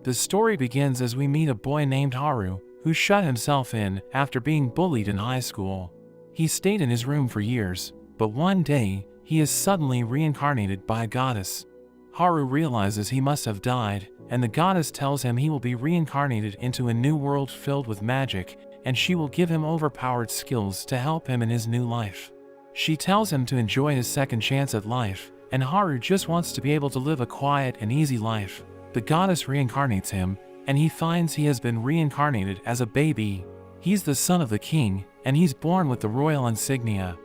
The story begins as we meet a boy named Haru, who shut himself in after being bullied in high school. He stayed in his room for years, but one day, he is suddenly reincarnated by a goddess. Haru realizes he must have died, and the goddess tells him he will be reincarnated into a new world filled with magic, and she will give him overpowered skills to help him in his new life. She tells him to enjoy his second chance at life, and Haru just wants to be able to live a quiet and easy life. The goddess reincarnates him, and he finds he has been reincarnated as a baby. He's the son of the king, and he's born with the royal insignia.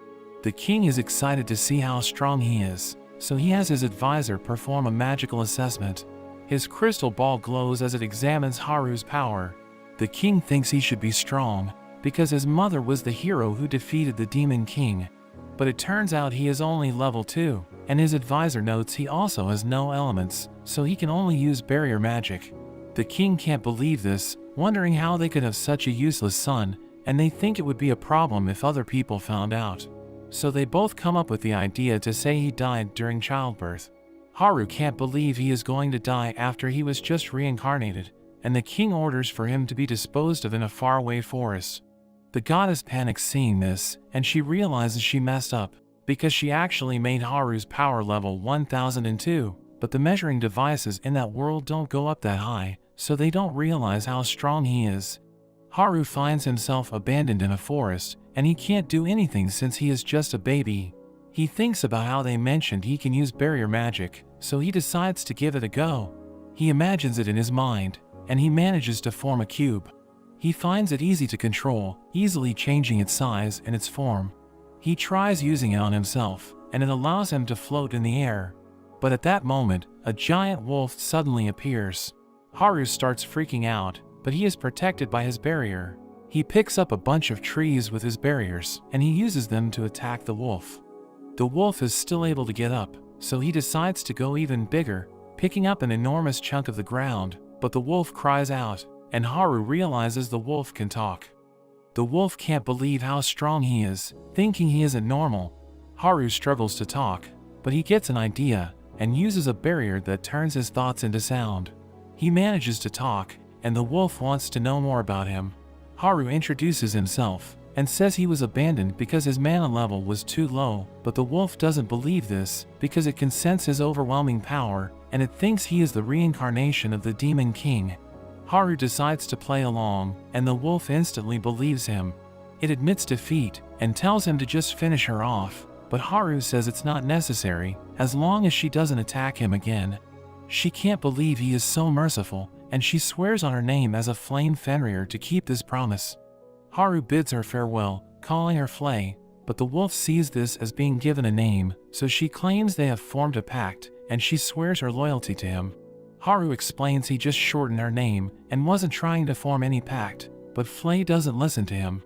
The king is excited to see how strong he is, so he has his advisor perform a magical assessment. His crystal ball glows as it examines Haru's power. The king thinks he should be strong, because his mother was the hero who defeated the demon king. But it turns out he is only level 2, and his advisor notes he also has no elements, so he can only use barrier magic. The king can't believe this, wondering how they could have such a useless son, and they think it would be a problem if other people found out. So they both come up with the idea to say he died during childbirth. Haru can't believe he is going to die after he was just reincarnated, and the king orders for him to be disposed of in a faraway forest. The goddess panics seeing this, and she realizes she messed up, because she actually made Haru's power level 1002, but the measuring devices in that world don't go up that high, so they don't realize how strong he is. Haru finds himself abandoned in a forest, and he can't do anything since he is just a baby. He thinks about how they mentioned he can use barrier magic, so he decides to give it a go. He imagines it in his mind, and he manages to form a cube. He finds it easy to control, easily changing its size and its form. He tries using it on himself, and it allows him to float in the air. But at that moment, a giant wolf suddenly appears. Haru starts freaking out, but he is protected by his barrier. He picks up a bunch of trees with his barriers, and he uses them to attack the wolf. The wolf is still able to get up, so he decides to go even bigger, picking up an enormous chunk of the ground, but the wolf cries out, and Haru realizes the wolf can talk. The wolf can't believe how strong he is, thinking he isn't normal. Haru struggles to talk, but he gets an idea, and uses a barrier that turns his thoughts into sound. He manages to talk, and the wolf wants to know more about him. Haru introduces himself, and says he was abandoned because his mana level was too low, but the wolf doesn't believe this, because it can sense his overwhelming power, and it thinks he is the reincarnation of the Demon King. Haru decides to play along, and the wolf instantly believes him. It admits defeat, and tells him to just finish her off, but Haru says it's not necessary, as long as she doesn't attack him again. She can't believe he is so merciful, and she swears on her name as a Flame Fenrir to keep this promise. Haru bids her farewell, calling her Flay, but the wolf sees this as being given a name, so she claims they have formed a pact, and she swears her loyalty to him. Haru explains he just shortened her name, and wasn't trying to form any pact, but Flay doesn't listen to him.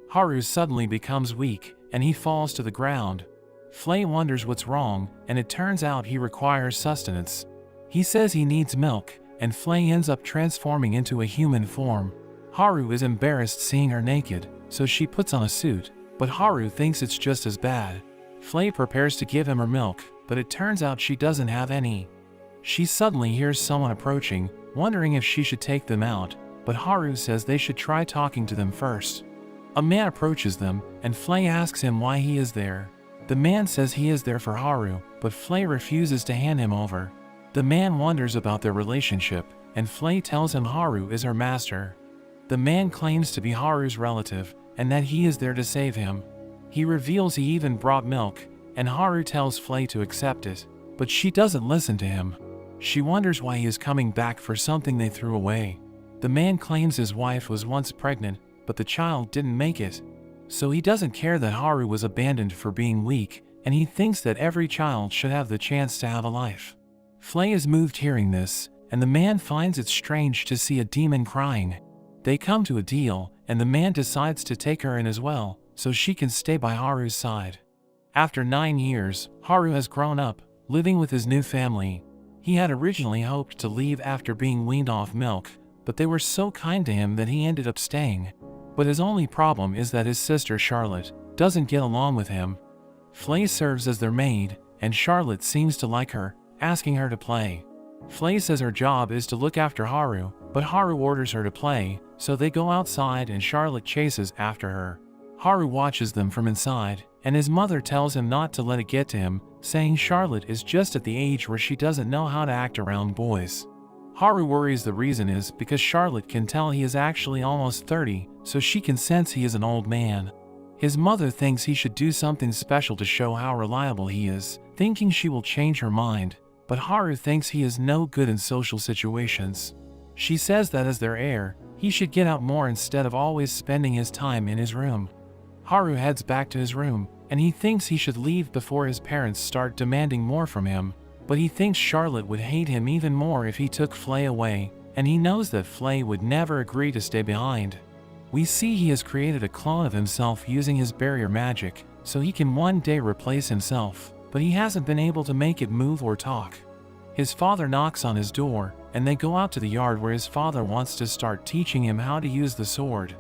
Haru suddenly becomes weak, and he falls to the ground. Flay wonders what's wrong, and it turns out he requires sustenance. He says he needs milk, and Flay ends up transforming into a human form. Haru is embarrassed seeing her naked, so she puts on a suit, but Haru thinks it's just as bad. Flay prepares to give him her milk, but it turns out she doesn't have any. She suddenly hears someone approaching, wondering if she should take them out, but Haru says they should try talking to them first. A man approaches them, and Flay asks him why he is there. The man says he is there for Haru, but Flay refuses to hand him over. The man wonders about their relationship, and Flay tells him Haru is her master. The man claims to be Haru's relative, and that he is there to save him. He reveals he even brought milk, and Haru tells Flay to accept it, but she doesn't listen to him. She wonders why he is coming back for something they threw away. The man claims his wife was once pregnant, but the child didn't make it. So he doesn't care that Haru was abandoned for being weak, and he thinks that every child should have the chance to have a life. Flay is moved hearing this, and the man finds it strange to see a demon crying. They come to a deal, and the man decides to take her in as well, so she can stay by Haru's side. After 9 years, Haru has grown up, living with his new family. He had originally hoped to leave after being weaned off milk, but they were so kind to him that he ended up staying. But his only problem is that his sister Charlotte doesn't get along with him. Flay serves as their maid, and Charlotte seems to like her, asking her to play. Flay says her job is to look after Haru, but Haru orders her to play, so they go outside and Charlotte chases after her. Haru watches them from inside, and his mother tells him not to let it get to him, saying Charlotte is just at the age where she doesn't know how to act around boys. Haru worries the reason is because Charlotte can tell he is actually almost 30, so she can sense he is an old man. His mother thinks he should do something special to show how reliable he is, thinking she will change her mind, but Haru thinks he is no good in social situations. She says that as their heir, he should get out more instead of always spending his time in his room. Haru heads back to his room, and he thinks he should leave before his parents start demanding more from him, but he thinks Charlotte would hate him even more if he took Flay away, and he knows that Flay would never agree to stay behind. We see he has created a clone of himself using his barrier magic, so he can one day replace himself, but he hasn't been able to make it move or talk. His father knocks on his door, and they go out to the yard where his father wants to start teaching him how to use the sword.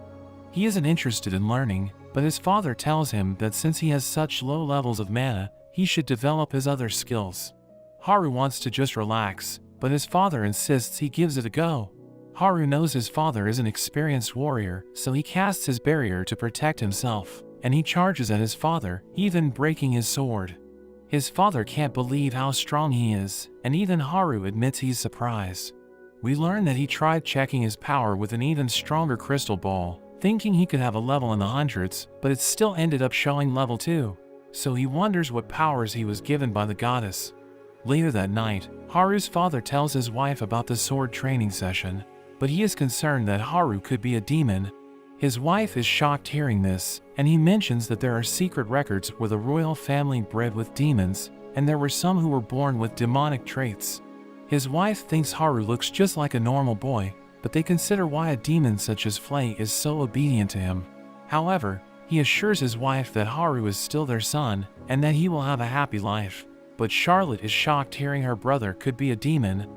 He isn't interested in learning, but his father tells him that since he has such low levels of mana, he should develop his other skills. Haru wants to just relax, but his father insists he gives it a go. Haru knows his father is an experienced warrior, so he casts his barrier to protect himself, and he charges at his father, even breaking his sword. His father can't believe how strong he is, and even Haru admits he's surprised. We learn that he tried checking his power with an even stronger crystal ball, thinking he could have a level in the hundreds, but it still ended up showing level 2. So he wonders what powers he was given by the goddess. Later that night, Haru's father tells his wife about the sword training session, but he is concerned that Haru could be a demon. His wife is shocked hearing this, and he mentions that there are secret records where the royal family bred with demons, and there were some who were born with demonic traits. His wife thinks Haru looks just like a normal boy, but they consider why a demon such as Flay is so obedient to him. However, he assures his wife that Haru is still their son, and that he will have a happy life. But Charlotte is shocked hearing her brother could be a demon.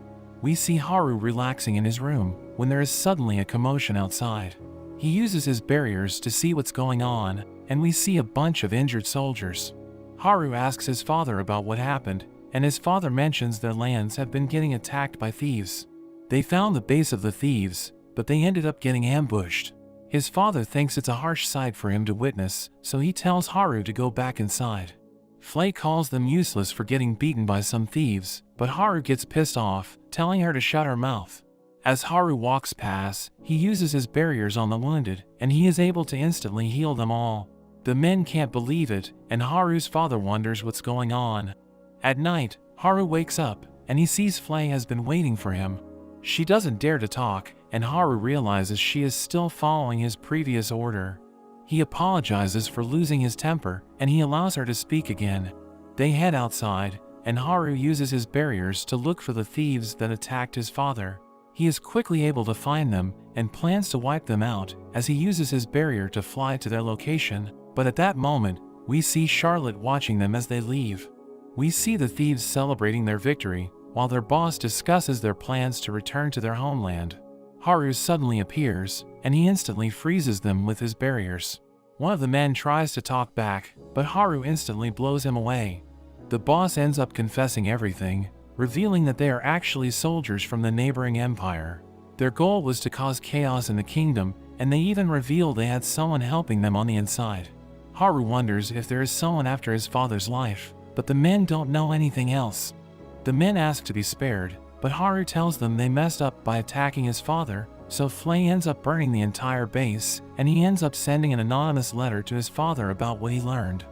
We see Haru relaxing in his room, when there is suddenly a commotion outside. He uses his barriers to see what's going on, and we see a bunch of injured soldiers. Haru asks his father about what happened, and his father mentions their lands have been getting attacked by thieves. They found the base of the thieves, but they ended up getting ambushed. His father thinks it's a harsh sight for him to witness, so he tells Haru to go back inside. Flay calls them useless for getting beaten by some thieves, but Haru gets pissed off, telling her to shut her mouth. As Haru walks past, he uses his barriers on the wounded, and he is able to instantly heal them all. The men can't believe it, and Haru's father wonders what's going on. At night, Haru wakes up, and he sees Flay has been waiting for him. She doesn't dare to talk, and Haru realizes she is still following his previous order. He apologizes for losing his temper, and he allows her to speak again. They head outside, and Haru uses his barriers to look for the thieves that attacked his father. He is quickly able to find them, and plans to wipe them out, as he uses his barrier to fly to their location, but at that moment, we see Charlotte watching them as they leave. We see the thieves celebrating their victory, while their boss discusses their plans to return to their homeland. Haru suddenly appears, and he instantly freezes them with his barriers. One of the men tries to talk back, but Haru instantly blows him away. The boss ends up confessing everything, revealing that they are actually soldiers from the neighboring empire. Their goal was to cause chaos in the kingdom, and they even reveal they had someone helping them on the inside. Haru wonders if there is someone after his father's life, but the men don't know anything else. The men ask to be spared, but Haru tells them they messed up by attacking his father, so Flay ends up burning the entire base, and he ends up sending an anonymous letter to his father about what he learned.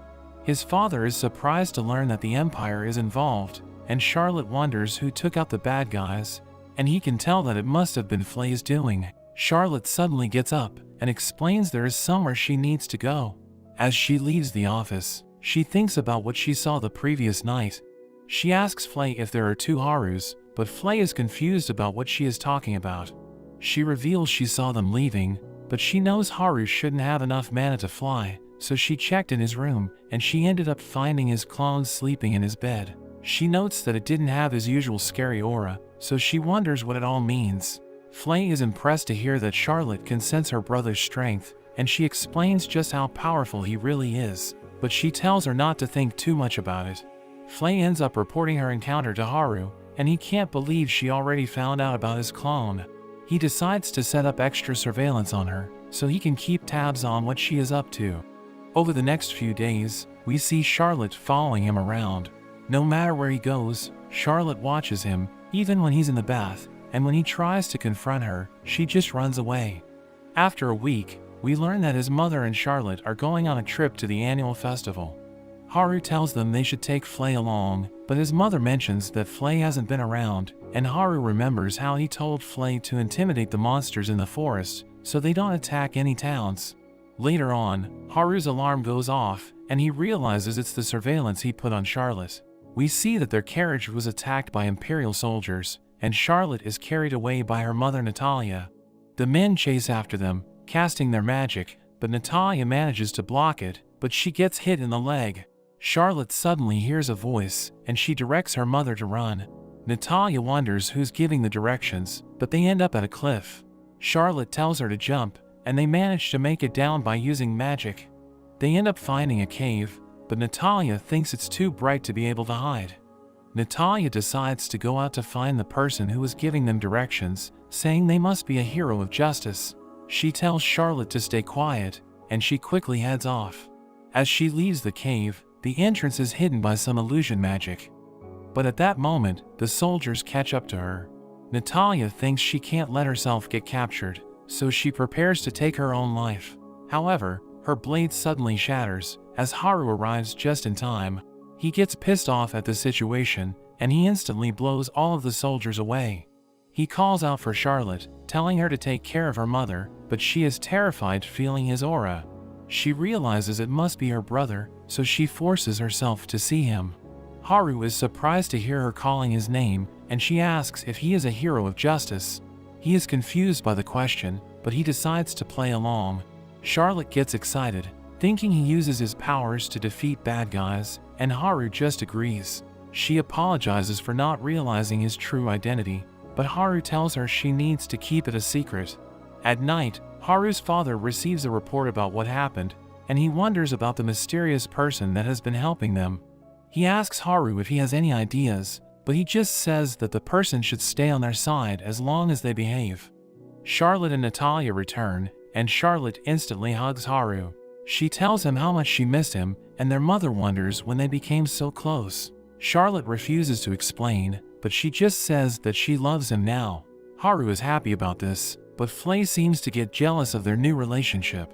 His father is surprised to learn that the Empire is involved, and Charlotte wonders who took out the bad guys, and he can tell that it must have been Flay's doing. Charlotte suddenly gets up and explains there is somewhere she needs to go. As she leaves the office, she thinks about what she saw the previous night. She asks Flay if there are two Harus, but Flay is confused about what she is talking about. She reveals she saw them leaving, but she knows Haru shouldn't have enough mana to fly, so she checked in his room, and she ended up finding his clone sleeping in his bed. She notes that it didn't have his usual scary aura, so she wonders what it all means. Flay is impressed to hear that Charlotte can sense her brother's strength, and she explains just how powerful he really is, but she tells her not to think too much about it. Flay ends up reporting her encounter to Haru, and he can't believe she already found out about his clone. He decides to set up extra surveillance on her, so he can keep tabs on what she is up to. Over the next few days, we see Charlotte following him around. No matter where he goes, Charlotte watches him, even when he's in the bath, and when he tries to confront her, she just runs away. After a week, we learn that his mother and Charlotte are going on a trip to the annual festival. Haru tells them they should take Flay along, but his mother mentions that Flay hasn't been around, and Haru remembers how he told Flay to intimidate the monsters in the forest so they don't attack any towns. Later on, Haru's alarm goes off, and he realizes it's the surveillance he put on Charlotte. We see that their carriage was attacked by Imperial soldiers, and Charlotte is carried away by her mother Natalia. The men chase after them, casting their magic, but Natalia manages to block it, but she gets hit in the leg. Charlotte suddenly hears a voice, and she directs her mother to run. Natalia wonders who's giving the directions, but they end up at a cliff. Charlotte tells her to jump, and they manage to make it down by using magic. They end up finding a cave, but Natalia thinks it's too bright to be able to hide. Natalia decides to go out to find the person who was giving them directions, saying they must be a hero of justice. She tells Charlotte to stay quiet, and she quickly heads off. As she leaves the cave, the entrance is hidden by some illusion magic. But at that moment, the soldiers catch up to her. Natalia thinks she can't let herself get captured, so she prepares to take her own life. However, her blade suddenly shatters, as Haru arrives just in time. He gets pissed off at the situation, and he instantly blows all of the soldiers away. He calls out for Charlotte, telling her to take care of her mother, but she is terrified feeling his aura. She realizes it must be her brother, so she forces herself to see him. Haru is surprised to hear her calling his name, and she asks if he is a hero of justice. He is confused by the question, but he decides to play along. Charlotte gets excited, thinking he uses his powers to defeat bad guys, and Haru just agrees. She apologizes for not realizing his true identity, but Haru tells her she needs to keep it a secret. At night, Haru's father receives a report about what happened, and he wonders about the mysterious person that has been helping them. He asks Haru if he has any ideas, but he just says that the person should stay on their side as long as they behave. Charlotte and Natalia return, and Charlotte instantly hugs Haru. She tells him how much she missed him, and their mother wonders when they became so close. Charlotte refuses to explain, but she just says that she loves him now. Haru is happy about this, but Flay seems to get jealous of their new relationship.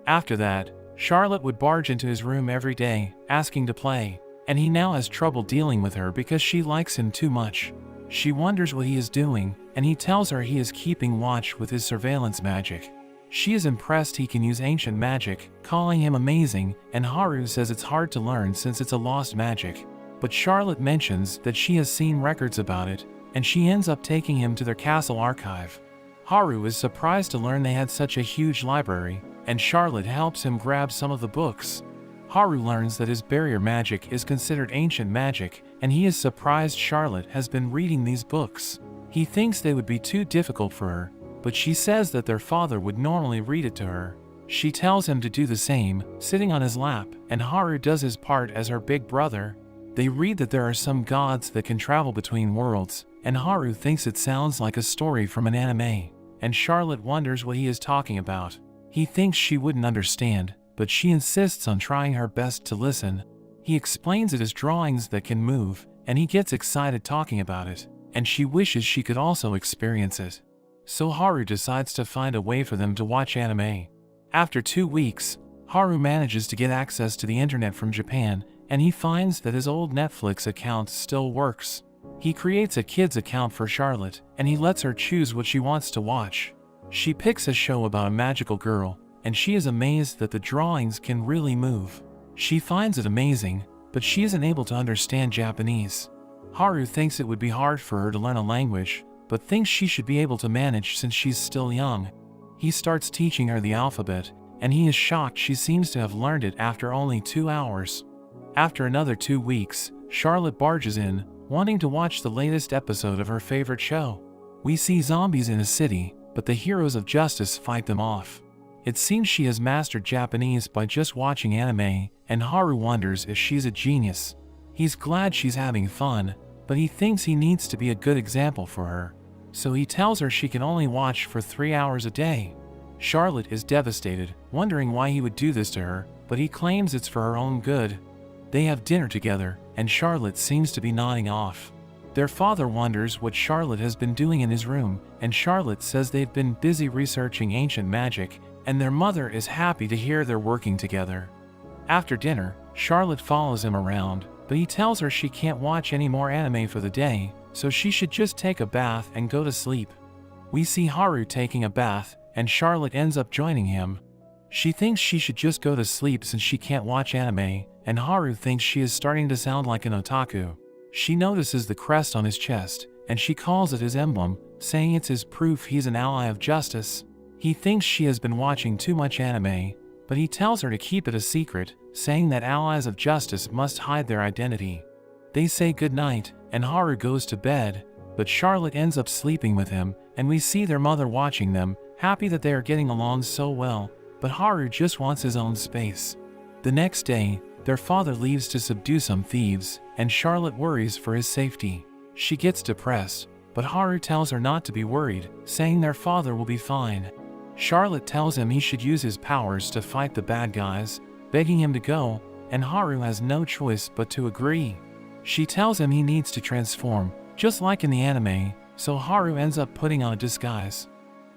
After that, Charlotte would barge into his room every day, asking to play, and he now has trouble dealing with her because she likes him too much. She wonders what he is doing, and he tells her he is keeping watch with his surveillance magic. She is impressed he can use ancient magic, calling him amazing, and Haru says it's hard to learn since it's a lost magic. But Charlotte mentions that she has seen records about it, and she ends up taking him to their castle archive. Haru is surprised to learn they had such a huge library, and Charlotte helps him grab some of the books. Haru learns that his barrier magic is considered ancient magic, and he is surprised Charlotte has been reading these books. He thinks they would be too difficult for her, but she says that their father would normally read it to her. She tells him to do the same, sitting on his lap, and Haru does his part as her big brother. They read that there are some gods that can travel between worlds, and Haru thinks it sounds like a story from an anime, and Charlotte wonders what he is talking about. He thinks she wouldn't understand, but she insists on trying her best to listen. He explains it as drawings that can move, and he gets excited talking about it, and she wishes she could also experience it. So Haru decides to find a way for them to watch anime. After 2 weeks, Haru manages to get access to the internet from Japan, and he finds that his old Netflix account still works. He creates a kid's account for Charlotte, and he lets her choose what she wants to watch. She picks a show about a magical girl, and she is amazed that the drawings can really move. She finds it amazing, but she isn't able to understand Japanese. Haru thinks it would be hard for her to learn a language, but thinks she should be able to manage since she's still young. He starts teaching her the alphabet, and he is shocked she seems to have learned it after only 2 hours. After another 2 weeks, Charlotte barges in, wanting to watch the latest episode of her favorite show. We see zombies in a city, but the heroes of justice fight them off. It seems she has mastered Japanese by just watching anime, and Haru wonders if she's a genius. He's glad she's having fun, but he thinks he needs to be a good example for her. So he tells her she can only watch for 3 hours a day. Charlotte is devastated, wondering why he would do this to her, but he claims it's for her own good. They have dinner together, and Charlotte seems to be nodding off. Their father wonders what Charlotte has been doing in his room, and Charlotte says they've been busy researching ancient magic, and their mother is happy to hear they're working together. After dinner, Charlotte follows him around, but he tells her she can't watch any more anime for the day, so she should just take a bath and go to sleep. We see Haru taking a bath, and Charlotte ends up joining him. She thinks she should just go to sleep since she can't watch anime, and Haru thinks she is starting to sound like an otaku. She notices the crest on his chest, and she calls it his emblem, saying it's his proof he's an ally of justice. He thinks she has been watching too much anime, but he tells her to keep it a secret, saying that allies of justice must hide their identity. They say goodnight, and Haru goes to bed, but Charlotte ends up sleeping with him, and we see their mother watching them, happy that they are getting along so well, but Haru just wants his own space. The next day, their father leaves to subdue some thieves, and Charlotte worries for his safety. She gets depressed, but Haru tells her not to be worried, saying their father will be fine. Charlotte tells him he should use his powers to fight the bad guys, begging him to go, and Haru has no choice but to agree. She tells him he needs to transform, just like in the anime, so Haru ends up putting on a disguise.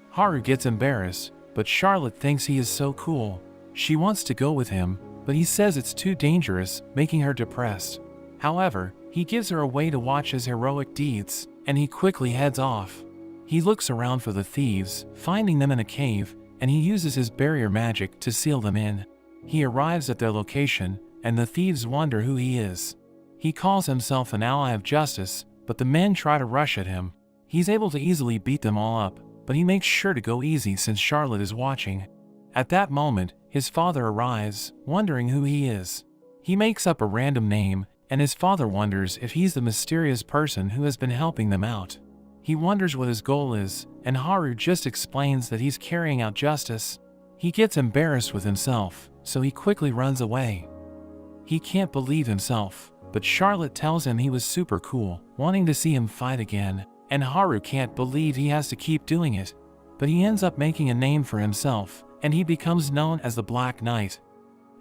Haru gets embarrassed, but Charlotte thinks he is so cool. She wants to go with him, but he says it's too dangerous, making her depressed. However, he gives her a way to watch his heroic deeds, and he quickly heads off. He looks around for the thieves, finding them in a cave, and he uses his barrier magic to seal them in. He arrives at their location, and the thieves wonder who he is. He calls himself an ally of justice, but the men try to rush at him. He's able to easily beat them all up, but he makes sure to go easy since Charlotte is watching. At that moment, his father arrives, wondering who he is. He makes up a random name, and his father wonders if he's the mysterious person who has been helping them out. He wonders what his goal is, and Haru just explains that he's carrying out justice. He gets embarrassed with himself, so he quickly runs away. He can't believe himself, but Charlotte tells him he was super cool, wanting to see him fight again, and Haru can't believe he has to keep doing it. But he ends up making a name for himself, and he becomes known as the Black Knight.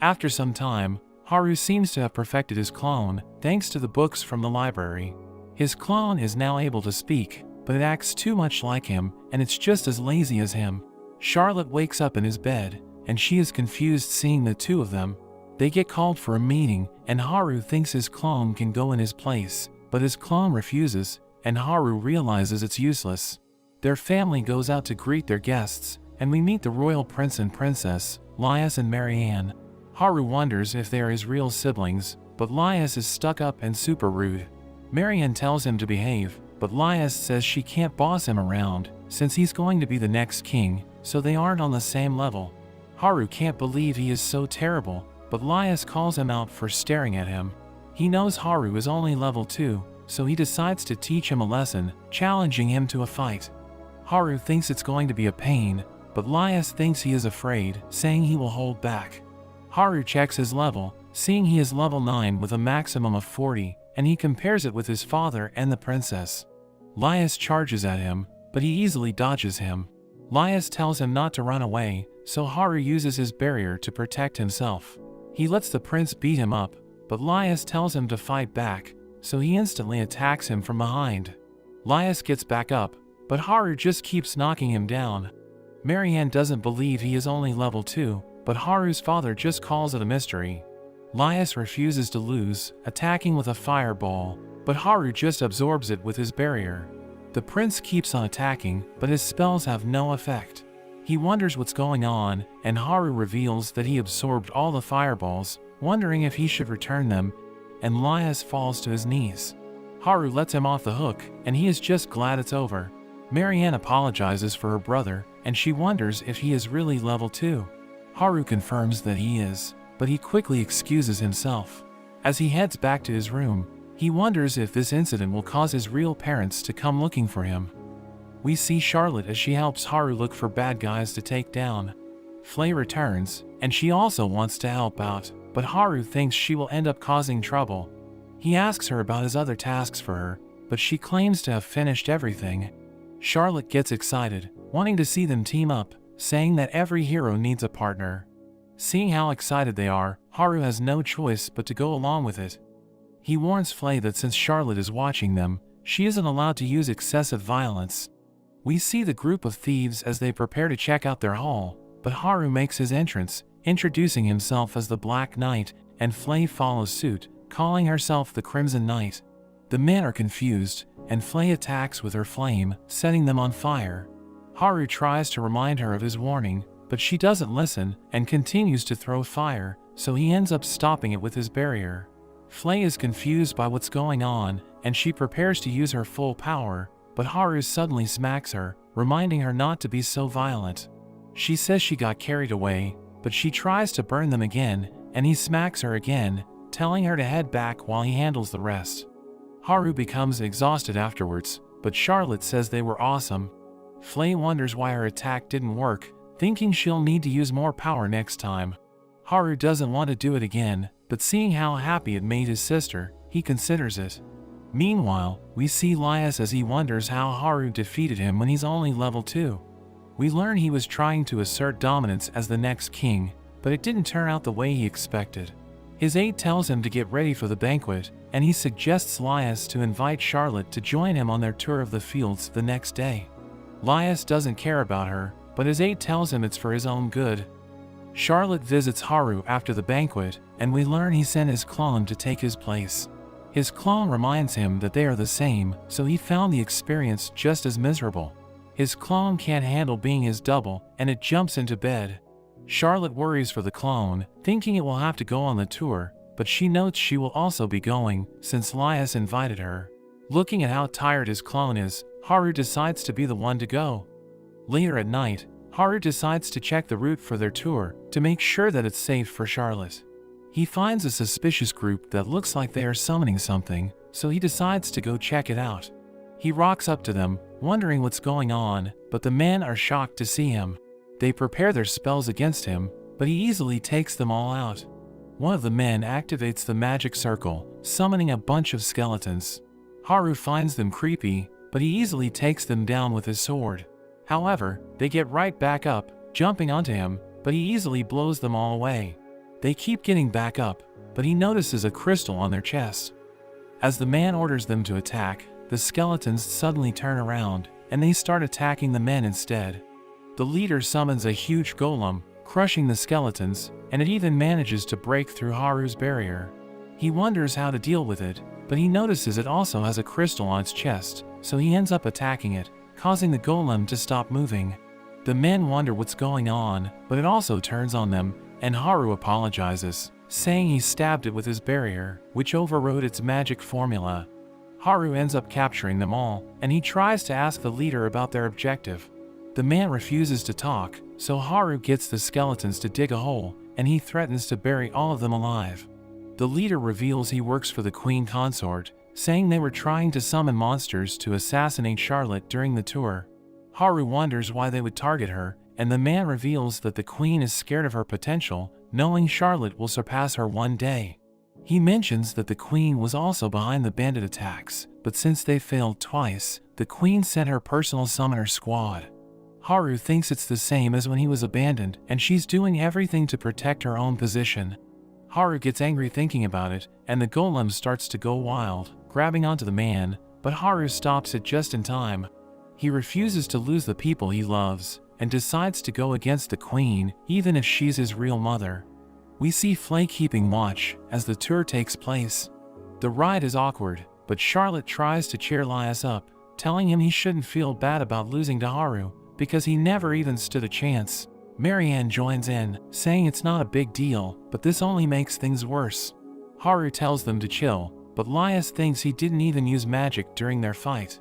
After some time, Haru seems to have perfected his clone, thanks to the books from the library. His clone is now able to speak, but it acts too much like him, and it's just as lazy as him. Charlotte wakes up in his bed, and she is confused seeing the two of them. They get called for a meeting, and Haru thinks his clone can go in his place, but his clone refuses, and Haru realizes it's useless. Their family goes out to greet their guests, and we meet the royal prince and princess, Lias and Marianne. Haru wonders if they are his real siblings, but Lias is stuck up and super rude. Marianne tells him to behave, but Lias says she can't boss him around, since he's going to be the next king, so they aren't on the same level. Haru can't believe he is so terrible, but Lias calls him out for staring at him. He knows Haru is only level 2, so he decides to teach him a lesson, challenging him to a fight. Haru thinks it's going to be a pain, but Lias thinks he is afraid, saying he will hold back. Haru checks his level, seeing he is level 9 with a maximum of 40, and he compares it with his father and the princess. Lias charges at him, but he easily dodges him. Lias tells him not to run away, so Haru uses his barrier to protect himself. He lets the prince beat him up, but Lias tells him to fight back, so he instantly attacks him from behind. Lias gets back up, but Haru just keeps knocking him down. Marianne doesn't believe he is only level 2, but Haru's father just calls it a mystery. Lias refuses to lose, attacking with a fireball, but Haru just absorbs it with his barrier. The prince keeps on attacking, but his spells have no effect. He wonders what's going on, and Haru reveals that he absorbed all the fireballs, wondering if he should return them, and Lias falls to his knees. Haru lets him off the hook, and he is just glad it's over. Marianne apologizes for her brother, and she wonders if he is really level 2. Haru confirms that he is, but he quickly excuses himself. As he heads back to his room, he wonders if this incident will cause his real parents to come looking for him. We see Charlotte as she helps Haru look for bad guys to take down. Flay returns, and she also wants to help out, but Haru thinks she will end up causing trouble. He asks her about his other tasks for her, but she claims to have finished everything. Charlotte gets excited, wanting to see them team up, saying that every hero needs a partner. Seeing how excited they are, Haru has no choice but to go along with it. He warns Flay that since Charlotte is watching them, she isn't allowed to use excessive violence. We see the group of thieves as they prepare to check out their haul, but Haru makes his entrance, introducing himself as the Black Knight, and Flay follows suit, calling herself the Crimson Knight. The men are confused, and Flay attacks with her flame, setting them on fire. Haru tries to remind her of his warning, but she doesn't listen and continues to throw fire, so he ends up stopping it with his barrier. Flay is confused by what's going on, and she prepares to use her full power, but Haru suddenly smacks her, reminding her not to be so violent. She says she got carried away, but she tries to burn them again, and he smacks her again, telling her to head back while he handles the rest. Haru becomes exhausted afterwards, but Charlotte says they were awesome. Flay wonders why her attack didn't work, thinking she'll need to use more power next time. Haru doesn't want to do it again, but seeing how happy it made his sister, he considers it. Meanwhile, we see Lias as he wonders how Haru defeated him when he's only level 2. We learn he was trying to assert dominance as the next king, but it didn't turn out the way he expected. His aide tells him to get ready for the banquet, and he suggests Lias to invite Charlotte to join him on their tour of the fields the next day. Lias doesn't care about her, but his aide tells him it's for his own good. Charlotte visits Haru after the banquet, and we learn he sent his clone to take his place. His clone reminds him that they are the same, so he found the experience just as miserable. His clone can't handle being his double, and it jumps into bed. Charlotte worries for the clone, thinking it will have to go on the tour, but she notes she will also be going, since Lias invited her. Looking at how tired his clone is, Haru decides to be the one to go. Later at night, Haru decides to check the route for their tour, to make sure that it's safe for Charlotte. He finds a suspicious group that looks like they are summoning something, so he decides to go check it out. He rocks up to them, wondering what's going on, but the men are shocked to see him. They prepare their spells against him, but he easily takes them all out. One of the men activates the magic circle, summoning a bunch of skeletons. Haru finds them creepy, but he easily takes them down with his sword. However, they get right back up, jumping onto him, but he easily blows them all away. They keep getting back up, but he notices a crystal on their chest. As the man orders them to attack, the skeletons suddenly turn around, and they start attacking the men instead. The leader summons a huge golem, crushing the skeletons, and it even manages to break through Haru's barrier. He wonders how to deal with it, but he notices it also has a crystal on its chest, so he ends up attacking it, causing the golem to stop moving. The men wonder what's going on, but it also turns on them, and Haru apologizes, saying he stabbed it with his barrier, which overrode its magic formula. Haru ends up capturing them all, and he tries to ask the leader about their objective. The man refuses to talk, so Haru gets the skeletons to dig a hole, and he threatens to bury all of them alive. The leader reveals he works for the Queen Consort, saying they were trying to summon monsters to assassinate Charlotte during the tour. Haru wonders why they would target her, and the man reveals that the Queen is scared of her potential, knowing Charlotte will surpass her one day. He mentions that the Queen was also behind the bandit attacks, but since they failed twice, the Queen sent her personal summoner squad. Haru thinks it's the same as when he was abandoned, and she's doing everything to protect her own position. Haru gets angry thinking about it, and the golem starts to go wild, grabbing onto the man, but Haru stops it just in time. He refuses to lose the people he loves, and decides to go against the Queen, even if she's his real mother. We see Flay keeping watch as the tour takes place. The ride is awkward, but Charlotte tries to cheer Lias up, telling him he shouldn't feel bad about losing to Haru, because he never even stood a chance. Marianne joins in, saying it's not a big deal, but this only makes things worse. Haru tells them to chill, but Lias thinks he didn't even use magic during their fight.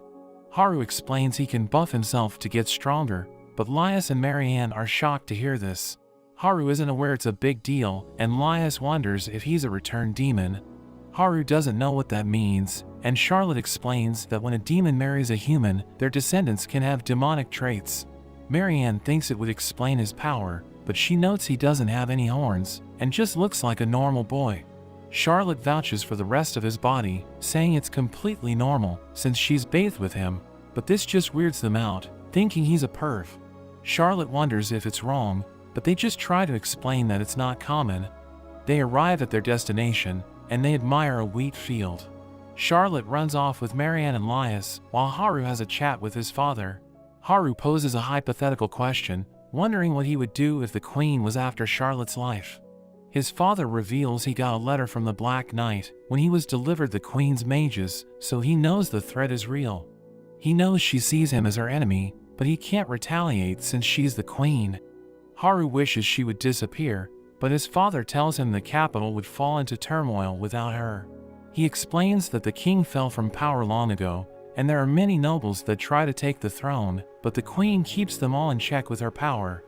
Haru explains he can buff himself to get stronger, but Lias and Marianne are shocked to hear this. Haru isn't aware it's a big deal, and Lias wonders if he's a returned demon. Haru doesn't know what that means, and Charlotte explains that when a demon marries a human, their descendants can have demonic traits. Marianne thinks it would explain his power, but she notes he doesn't have any horns, and just looks like a normal boy. Charlotte vouches for the rest of his body, saying it's completely normal since she's bathed with him, but this just weirds them out, thinking he's a perv. Charlotte wonders if it's wrong, but they just try to explain that it's not common. They arrive at their destination, and they admire a wheat field. Charlotte runs off with Marianne and Lias, while Haru has a chat with his father. Haru poses a hypothetical question, wondering what he would do if the queen was after Charlotte's life. His father reveals he got a letter from the Black Knight when he was delivered the queen's mages, so he knows the threat is real. He knows she sees him as her enemy, but he can't retaliate since she's the queen. Haru wishes she would disappear, but his father tells him the capital would fall into turmoil without her. He explains that the king fell from power long ago, and there are many nobles that try to take the throne, but the queen keeps them all in check with her power.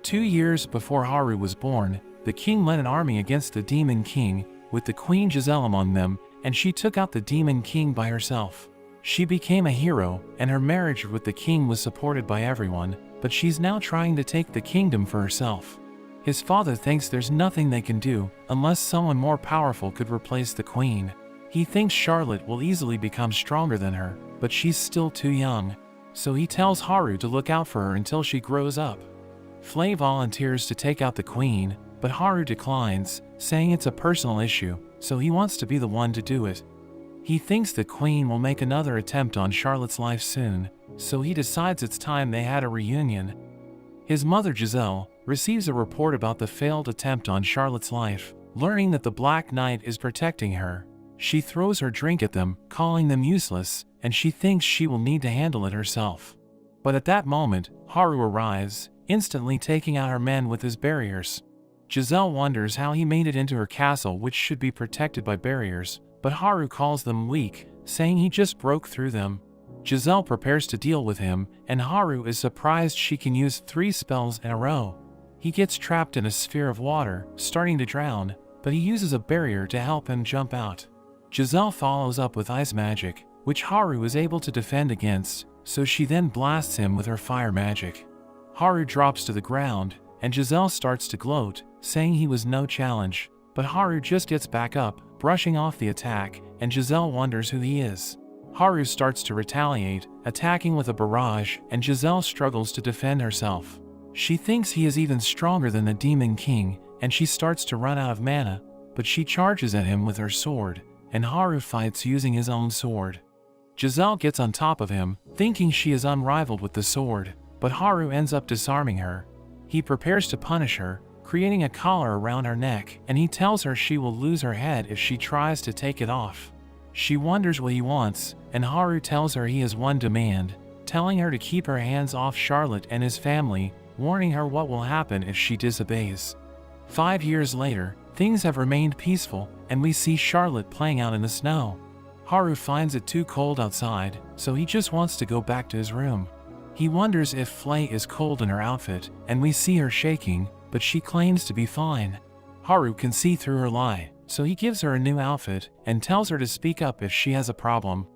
2 years before Haru was born, the king led an army against the Demon King, with the Queen Giselle among them, and she took out the Demon King by herself. She became a hero, and her marriage with the king was supported by everyone, but she's now trying to take the kingdom for herself. His father thinks there's nothing they can do, unless someone more powerful could replace the queen. He thinks Charlotte will easily become stronger than her, but she's still too young. So he tells Haru to look out for her until she grows up. Flay volunteers to take out the queen, but Haru declines, saying it's a personal issue, so he wants to be the one to do it. He thinks the queen will make another attempt on Charlotte's life soon, so he decides it's time they had a reunion. His mother Giselle receives a report about the failed attempt on Charlotte's life, learning that the Black Knight is protecting her. She throws her drink at them, calling them useless, and she thinks she will need to handle it herself. But at that moment, Haru arrives, instantly taking out her men with his barriers. Giselle wonders how he made it into her castle, which should be protected by barriers, but Haru calls them weak, saying he just broke through them. Giselle prepares to deal with him, and Haru is surprised she can use 3 spells in a row. He gets trapped in a sphere of water, starting to drown, but he uses a barrier to help him jump out. Giselle follows up with ice magic, which Haru is able to defend against, so she then blasts him with her fire magic. Haru drops to the ground, and Giselle starts to gloat, saying he was no challenge, but Haru just gets back up, brushing off the attack, and Giselle wonders who he is. Haru starts to retaliate, attacking with a barrage, and Giselle struggles to defend herself. She thinks he is even stronger than the Demon King, and she starts to run out of mana, but she charges at him with her sword, and Haru fights using his own sword. Giselle gets on top of him, thinking she is unrivaled with the sword, but Haru ends up disarming her. He prepares to punish her, creating a collar around her neck, and he tells her she will lose her head if she tries to take it off. She wonders what he wants, and Haru tells her he has one demand, telling her to keep her hands off Charlotte and his family, warning her what will happen if she disobeys. 5 years later, things have remained peaceful, and we see Charlotte playing out in the snow. Haru finds it too cold outside, so he just wants to go back to his room. He wonders if Flay is cold in her outfit, and we see her shaking, but she claims to be fine. Haru can see through her lie, so he gives her a new outfit and tells her to speak up if she has a problem.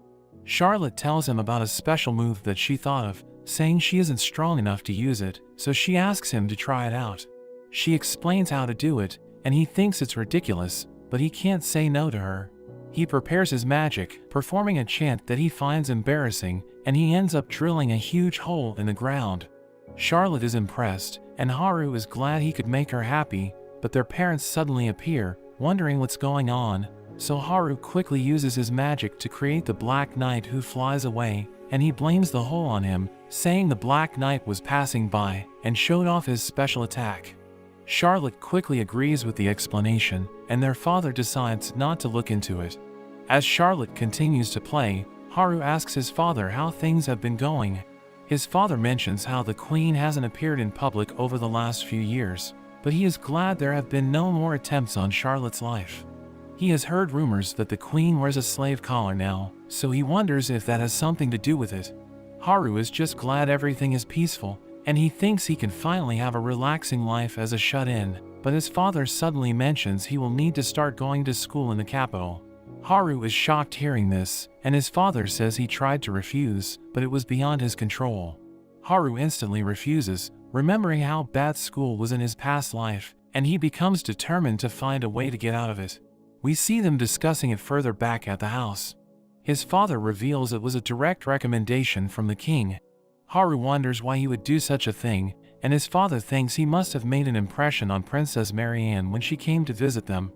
Charlotte tells him about a special move that she thought of, saying she isn't strong enough to use it, so she asks him to try it out. She explains how to do it, and he thinks it's ridiculous, but he can't say no to her. He prepares his magic, performing a chant that he finds embarrassing, and he ends up drilling a huge hole in the ground. Charlotte is impressed, and Haru is glad he could make her happy, but their parents suddenly appear, wondering what's going on, so Haru quickly uses his magic to create the Black Knight, who flies away, and he blames the hole on him, saying the Black Knight was passing by and showed off his special attack. Charlotte quickly agrees with the explanation, and their father decides not to look into it. As Charlotte continues to play, Haru asks his father how things have been going. His father mentions how the queen hasn't appeared in public over the last few years, but he is glad there have been no more attempts on Charlotte's life. He has heard rumors that the queen wears a slave collar now, so he wonders if that has something to do with it. Haru is just glad everything is peaceful, and he thinks he can finally have a relaxing life as a shut-in, but his father suddenly mentions he will need to start going to school in the capital. Haru is shocked hearing this, and his father says he tried to refuse, but it was beyond his control. Haru instantly refuses, remembering how bad school was in his past life, and he becomes determined to find a way to get out of it. We see them discussing it further back at the house. His father reveals it was a direct recommendation from the king. Haru wonders why he would do such a thing, and his father thinks he must have made an impression on Princess Marianne when she came to visit them.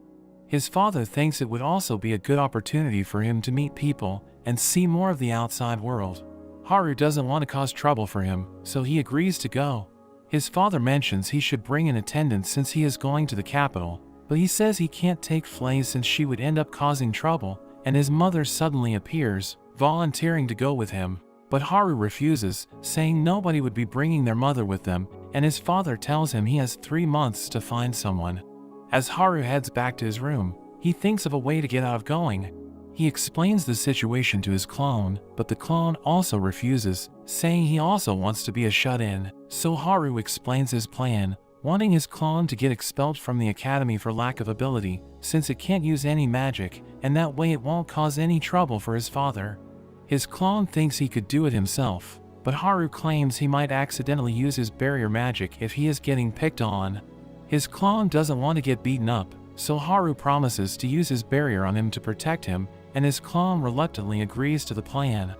His father thinks it would also be a good opportunity for him to meet people and see more of the outside world. Haru doesn't want to cause trouble for him, so he agrees to go. His father mentions he should bring an attendant since he is going to the capital, but he says he can't take Flay since she would end up causing trouble, and his mother suddenly appears, volunteering to go with him. But Haru refuses, saying nobody would be bringing their mother with them, and his father tells him he has 3 months to find someone. As Haru heads back to his room, he thinks of a way to get out of going. He explains the situation to his clone, but the clone also refuses, saying he also wants to be a shut-in. So Haru explains his plan, wanting his clone to get expelled from the academy for lack of ability, since it can't use any magic, and that way it won't cause any trouble for his father. His clone thinks he could do it himself, but Haru claims he might accidentally use his barrier magic if he is getting picked on. His clone doesn't want to get beaten up, so Haru promises to use his barrier on him to protect him, and his clone reluctantly agrees to the plan.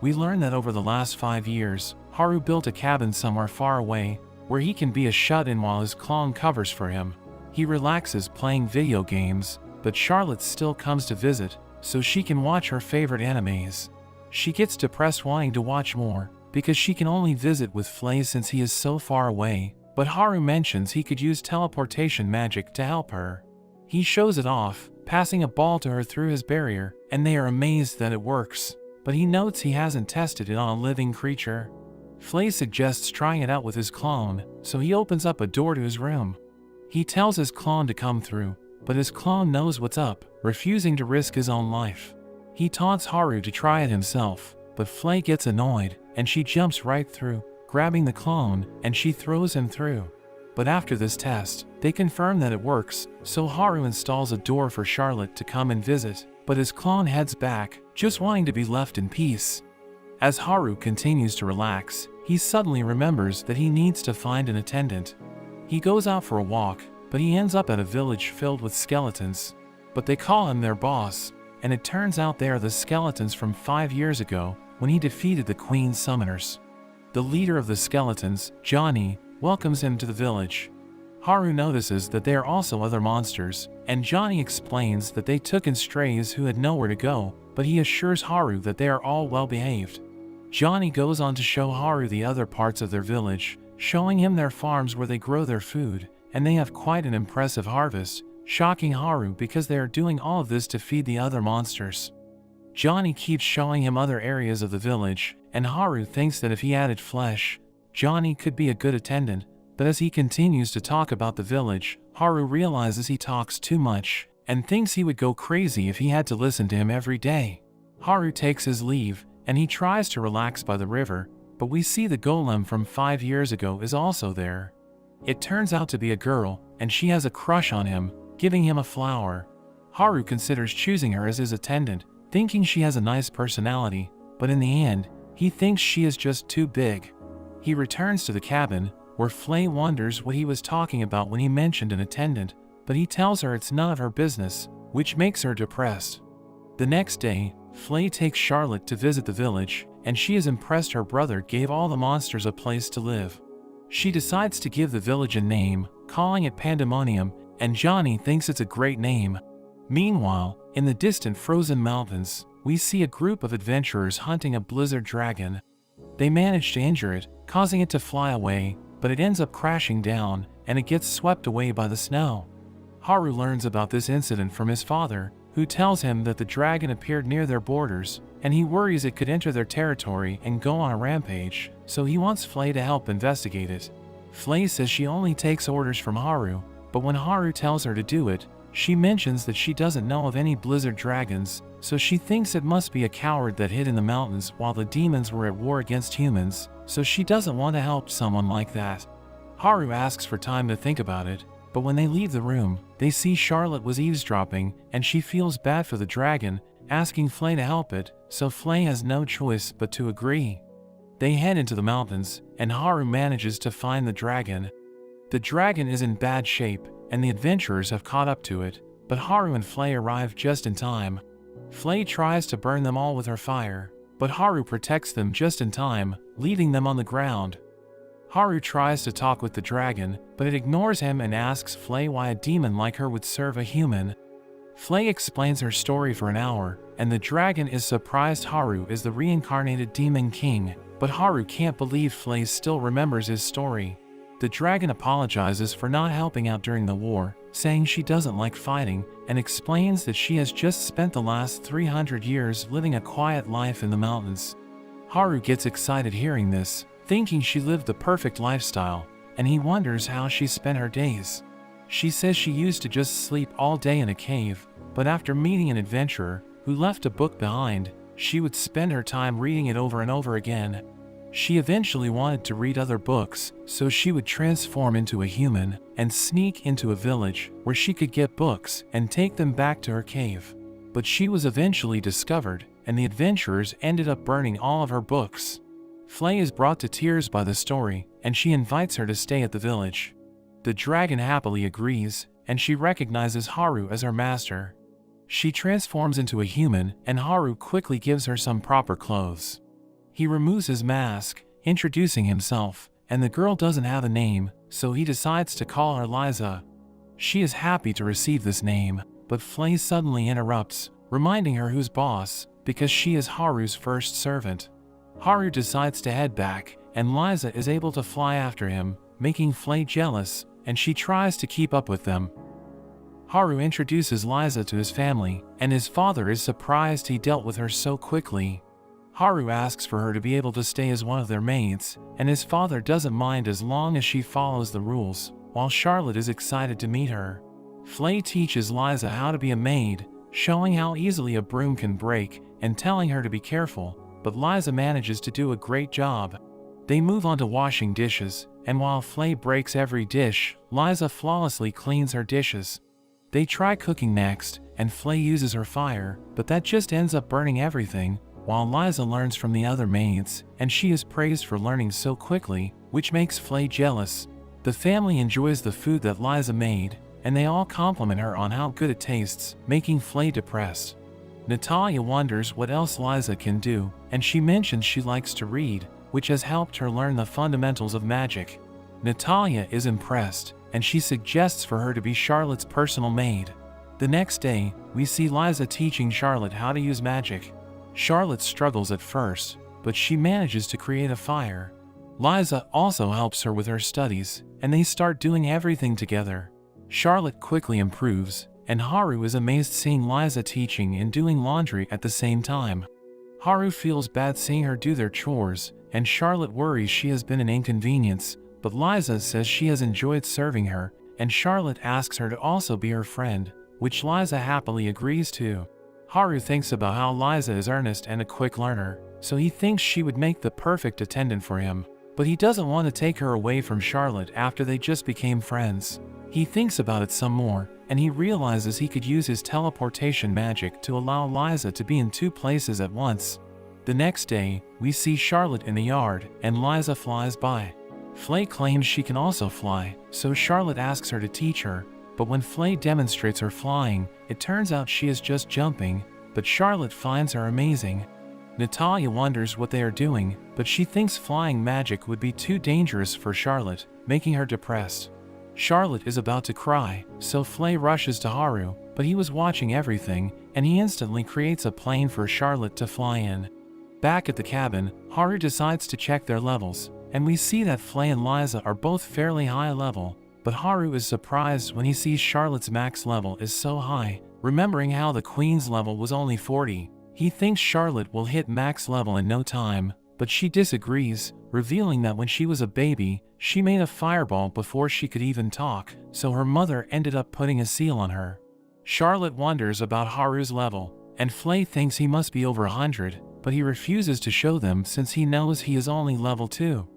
We learn that over the last 5 years, Haru built a cabin somewhere far away, where he can be a shut-in while his clone covers for him. He relaxes playing video games, but Charlotte still comes to visit, so she can watch her favorite animes. She gets depressed wanting to watch more, because she can only visit with Flay since he is so far away, but Haru mentions he could use teleportation magic to help her. He shows it off, passing a ball to her through his barrier, and they are amazed that it works, but he notes he hasn't tested it on a living creature. Flay suggests trying it out with his clone, so he opens up a door to his room. He tells his clone to come through, but his clone knows what's up, refusing to risk his own life. He taunts Haru to try it himself, but Flay gets annoyed, and she jumps right through, grabbing the clone, and she throws him through. But after this test, they confirm that it works, so Haru installs a door for Charlotte to come and visit, but his clone heads back, just wanting to be left in peace. As Haru continues to relax, he suddenly remembers that he needs to find an attendant. He goes out for a walk, but he ends up at a village filled with skeletons. But they call him their boss, and it turns out they are the skeletons from 5 years ago, when he defeated the Queen's summoners. The leader of the skeletons, Johnny, welcomes him to the village. Haru notices that there are also other monsters, and Johnny explains that they took in strays who had nowhere to go, but he assures Haru that they are all well behaved. Johnny goes on to show Haru the other parts of their village, showing him their farms where they grow their food, and they have quite an impressive harvest, shocking Haru because they are doing all of this to feed the other monsters. Johnny keeps showing him other areas of the village, and Haru thinks that if he added flesh, Johnny could be a good attendant, but as he continues to talk about the village, Haru realizes he talks too much, and thinks he would go crazy if he had to listen to him every day. Haru takes his leave, and he tries to relax by the river, but we see the golem from 5 years ago is also there. It turns out to be a girl, and she has a crush on him, giving him a flower. Haru considers choosing her as his attendant, thinking she has a nice personality, but in the end, he thinks she is just too big. He returns to the cabin, where Flay wonders what he was talking about when he mentioned an attendant, but he tells her it's none of her business, which makes her depressed. The next day, Flay takes Charlotte to visit the village, and she is impressed her brother gave all the monsters a place to live. She decides to give the village a name, calling it Pandemonium, and Johnny thinks it's a great name. Meanwhile, in the distant frozen mountains, we see a group of adventurers hunting a blizzard dragon. They manage to injure it, causing it to fly away, but it ends up crashing down, and it gets swept away by the snow. Haru learns about this incident from his father, who tells him that the dragon appeared near their borders, and he worries it could enter their territory and go on a rampage, so he wants Flay to help investigate it. Flay says she only takes orders from Haru, but when Haru tells her to do it, she mentions that she doesn't know of any blizzard dragons, so she thinks it must be a coward that hid in the mountains while the demons were at war against humans, so she doesn't want to help someone like that. Haru asks for time to think about it, but when they leave the room, they see Charlotte was eavesdropping, and she feels bad for the dragon, asking Flay to help it, so Flay has no choice but to agree. They head into the mountains, and Haru manages to find the dragon. The dragon is in bad shape, and the adventurers have caught up to it, but Haru and Flay arrive just in time. Flay tries to burn them all with her fire, but Haru protects them just in time, leaving them on the ground. Haru tries to talk with the dragon, but it ignores him and asks Flay why a demon like her would serve a human. Flay explains her story for an hour, and the dragon is surprised Haru is the reincarnated Demon King, but Haru can't believe Flay still remembers his story. The dragon apologizes for not helping out during the war, saying she doesn't like fighting, and explains that she has just spent the last 300 years living a quiet life in the mountains. Haru gets excited hearing this, thinking she lived the perfect lifestyle, and he wonders how she spent her days. She says she used to just sleep all day in a cave, but after meeting an adventurer who left a book behind, she would spend her time reading it over and over again. She eventually wanted to read other books, so she would transform into a human and sneak into a village where she could get books and take them back to her cave. But she was eventually discovered, and the adventurers ended up burning all of her books. Flay is brought to tears by the story, and she invites her to stay at the village. The dragon happily agrees, and she recognizes Haru as her master. She transforms into a human, and Haru quickly gives her some proper clothes. He removes his mask, introducing himself, and the girl doesn't have a name, so he decides to call her Liza. She is happy to receive this name, but Flay suddenly interrupts, reminding her who's boss, because she is Haru's first servant. Haru decides to head back, and Liza is able to fly after him, making Flay jealous, and she tries to keep up with them. Haru introduces Liza to his family, and his father is surprised he dealt with her so quickly. Haru asks for her to be able to stay as one of their maids, and his father doesn't mind as long as she follows the rules, while Charlotte is excited to meet her. Flay teaches Liza how to be a maid, showing how easily a broom can break, and telling her to be careful, but Liza manages to do a great job. They move on to washing dishes, and while Flay breaks every dish, Liza flawlessly cleans her dishes. They try cooking next, and Flay uses her fire, but that just ends up burning everything, while Liza learns from the other maids, and she is praised for learning so quickly, which makes Flay jealous. The family enjoys the food that Liza made, and they all compliment her on how good it tastes, making Flay depressed. Natalia wonders what else Liza can do, and she mentions she likes to read, which has helped her learn the fundamentals of magic. Natalia is impressed, and she suggests for her to be Charlotte's personal maid. The next day, we see Liza teaching Charlotte how to use magic. Charlotte struggles at first, but she manages to create a fire. Liza also helps her with her studies, and they start doing everything together. Charlotte quickly improves, and Haru is amazed seeing Liza teaching and doing laundry at the same time. Haru feels bad seeing her do their chores, and Charlotte worries she has been an inconvenience, but Liza says she has enjoyed serving her, and Charlotte asks her to also be her friend, which Liza happily agrees to. Haru thinks about how Liza is earnest and a quick learner, so he thinks she would make the perfect attendant for him, but he doesn't want to take her away from Charlotte after they just became friends. He thinks about it some more, and he realizes he could use his teleportation magic to allow Liza to be in two places at once. The next day, we see Charlotte in the yard, and Liza flies by. Flay claims she can also fly, so Charlotte asks her to teach her, but when Flay demonstrates her flying, it turns out she is just jumping, but Charlotte finds her amazing. Natalia wonders what they are doing, but she thinks flying magic would be too dangerous for Charlotte, making her depressed. Charlotte is about to cry, so Flay rushes to Haru, but he was watching everything, and he instantly creates a plane for Charlotte to fly in. Back at the cabin, Haru decides to check their levels, and we see that Flay and Liza are both fairly high level, but Haru is surprised when he sees Charlotte's max level is so high, remembering how the Queen's level was only 40. He thinks Charlotte will hit max level in no time, but she disagrees, revealing that when she was a baby, she made a fireball before she could even talk, so her mother ended up putting a seal on her. Charlotte wonders about Haru's level, and Flay thinks he must be over 100, but he refuses to show them since he knows he is only level 2.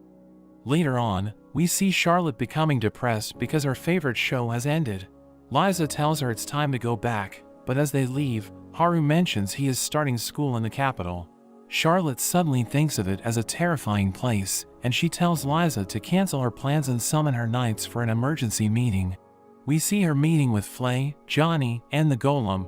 Later on, we see Charlotte becoming depressed because her favorite show has ended. Liza tells her it's time to go back, but as they leave, Haru mentions he is starting school in the capital. Charlotte suddenly thinks of it as a terrifying place, and she tells Liza to cancel her plans and summon her knights for an emergency meeting. We see her meeting with Flay, Johnny, and the Golem.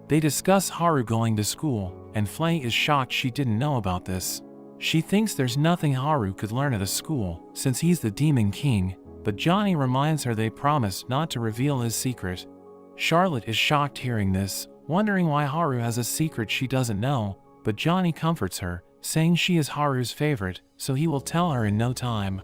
They discuss Haru going to school, and Flay is shocked she didn't know about this. She thinks there's nothing Haru could learn at a school, since he's the Demon King, but Johnny reminds her they promised not to reveal his secret. Charlotte is shocked hearing this, wondering why Haru has a secret she doesn't know, but Johnny comforts her, saying she is Haru's favorite, so he will tell her in no time.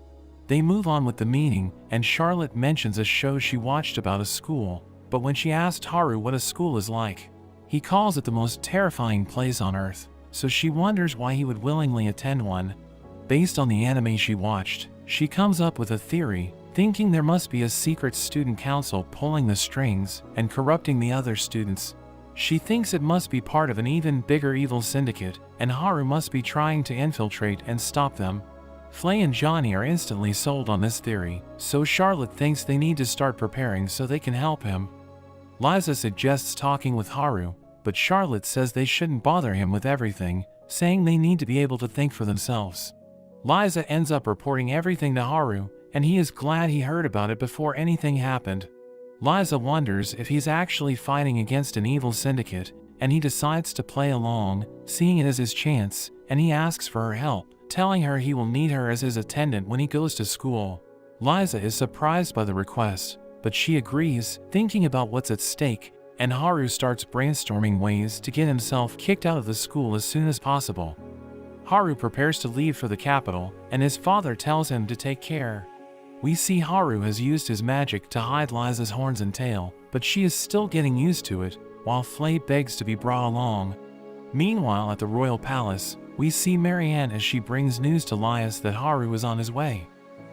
They move on with the meeting, and Charlotte mentions a show she watched about a school, but when she asked Haru what a school is like, he calls it the most terrifying place on earth, so she wonders why he would willingly attend one. Based on the anime she watched, she comes up with a theory, thinking there must be a secret student council pulling the strings and corrupting the other students. She thinks it must be part of an even bigger evil syndicate, and Haru must be trying to infiltrate and stop them. Flay and Johnny are instantly sold on this theory, so Charlotte thinks they need to start preparing so they can help him. Liza suggests talking with Haru, but Charlotte says they shouldn't bother him with everything, saying they need to be able to think for themselves. Liza ends up reporting everything to Haru, and he is glad he heard about it before anything happened. Liza wonders if he's actually fighting against an evil syndicate, and he decides to play along, seeing it as his chance, and he asks for her help, telling her he will need her as his attendant when he goes to school. Liza is surprised by the request, but she agrees, thinking about what's at stake, and Haru starts brainstorming ways to get himself kicked out of the school as soon as possible. Haru prepares to leave for the capital, and his father tells him to take care. We see Haru has used his magic to hide Liza's horns and tail, but she is still getting used to it, while Flay begs to be brought along. Meanwhile at the royal palace, we see Marianne as she brings news to Lias that Haru is on his way.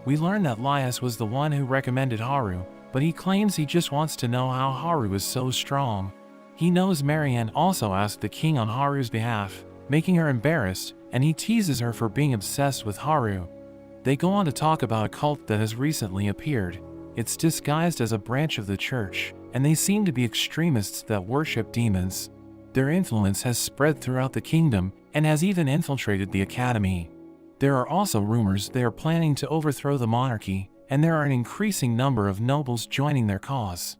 We learn that Lias was the one who recommended Haru, but he claims he just wants to know how Haru is so strong. He knows Marianne also asked the king on Haru's behalf, making her embarrassed, and he teases her for being obsessed with Haru. They go on to talk about a cult that has recently appeared. It's disguised as a branch of the church, and they seem to be extremists that worship demons. Their influence has spread throughout the kingdom and has even infiltrated the academy. There are also rumors they are planning to overthrow the monarchy, and there are an increasing number of nobles joining their cause.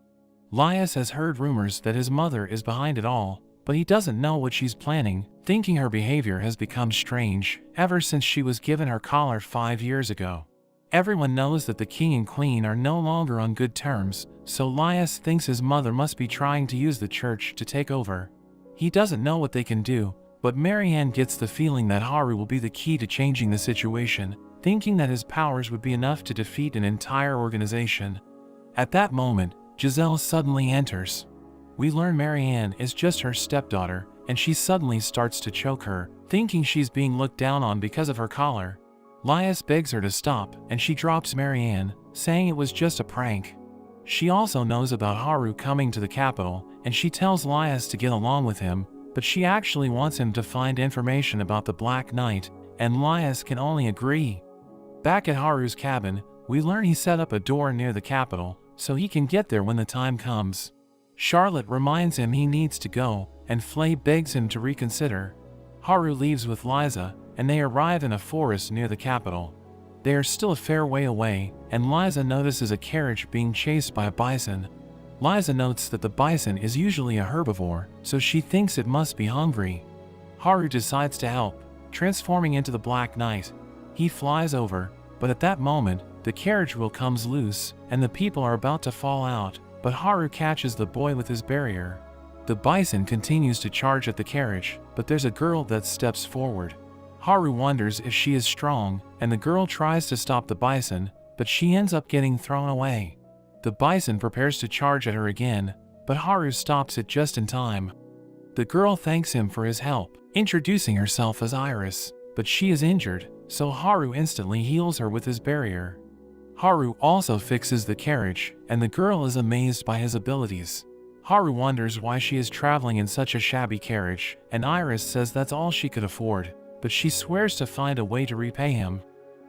Lias has heard rumors that his mother is behind it all, but he doesn't know what she's planning, thinking her behavior has become strange ever since she was given her collar 5 years ago. Everyone knows that the king and queen are no longer on good terms, so Lias thinks his mother must be trying to use the church to take over. He doesn't know what they can do, but Marianne gets the feeling that Haru will be the key to changing the situation, thinking that his powers would be enough to defeat an entire organization. At that moment, Giselle suddenly enters. We learn Marianne is just her stepdaughter, and she suddenly starts to choke her, thinking she's being looked down on because of her collar. Lias begs her to stop, and she drops Marianne, saying it was just a prank. She also knows about Haru coming to the capital, and she tells Lias to get along with him, but she actually wants him to find information about the Black Knight, and Lias can only agree. Back at Haru's cabin, we learn he set up a door near the capital, so he can get there when the time comes. Charlotte reminds him he needs to go, and Flay begs him to reconsider. Haru leaves with Liza, and they arrive in a forest near the capital. They are still a fair way away, and Liza notices a carriage being chased by a bison. Liza notes that the bison is usually a herbivore, so she thinks it must be hungry. Haru decides to help, transforming into the Black Knight. He flies over, but at that moment, the carriage wheel comes loose, and the people are about to fall out, but Haru catches the boy with his barrier. The bison continues to charge at the carriage, but there's a girl that steps forward. Haru wonders if she is strong, and the girl tries to stop the bison, but she ends up getting thrown away. The bison prepares to charge at her again, but Haru stops it just in time. The girl thanks him for his help, introducing herself as Iris, but she is injured, so Haru instantly heals her with his barrier. Haru also fixes the carriage, and the girl is amazed by his abilities. Haru wonders why she is traveling in such a shabby carriage, and Iris says that's all she could afford, but she swears to find a way to repay him.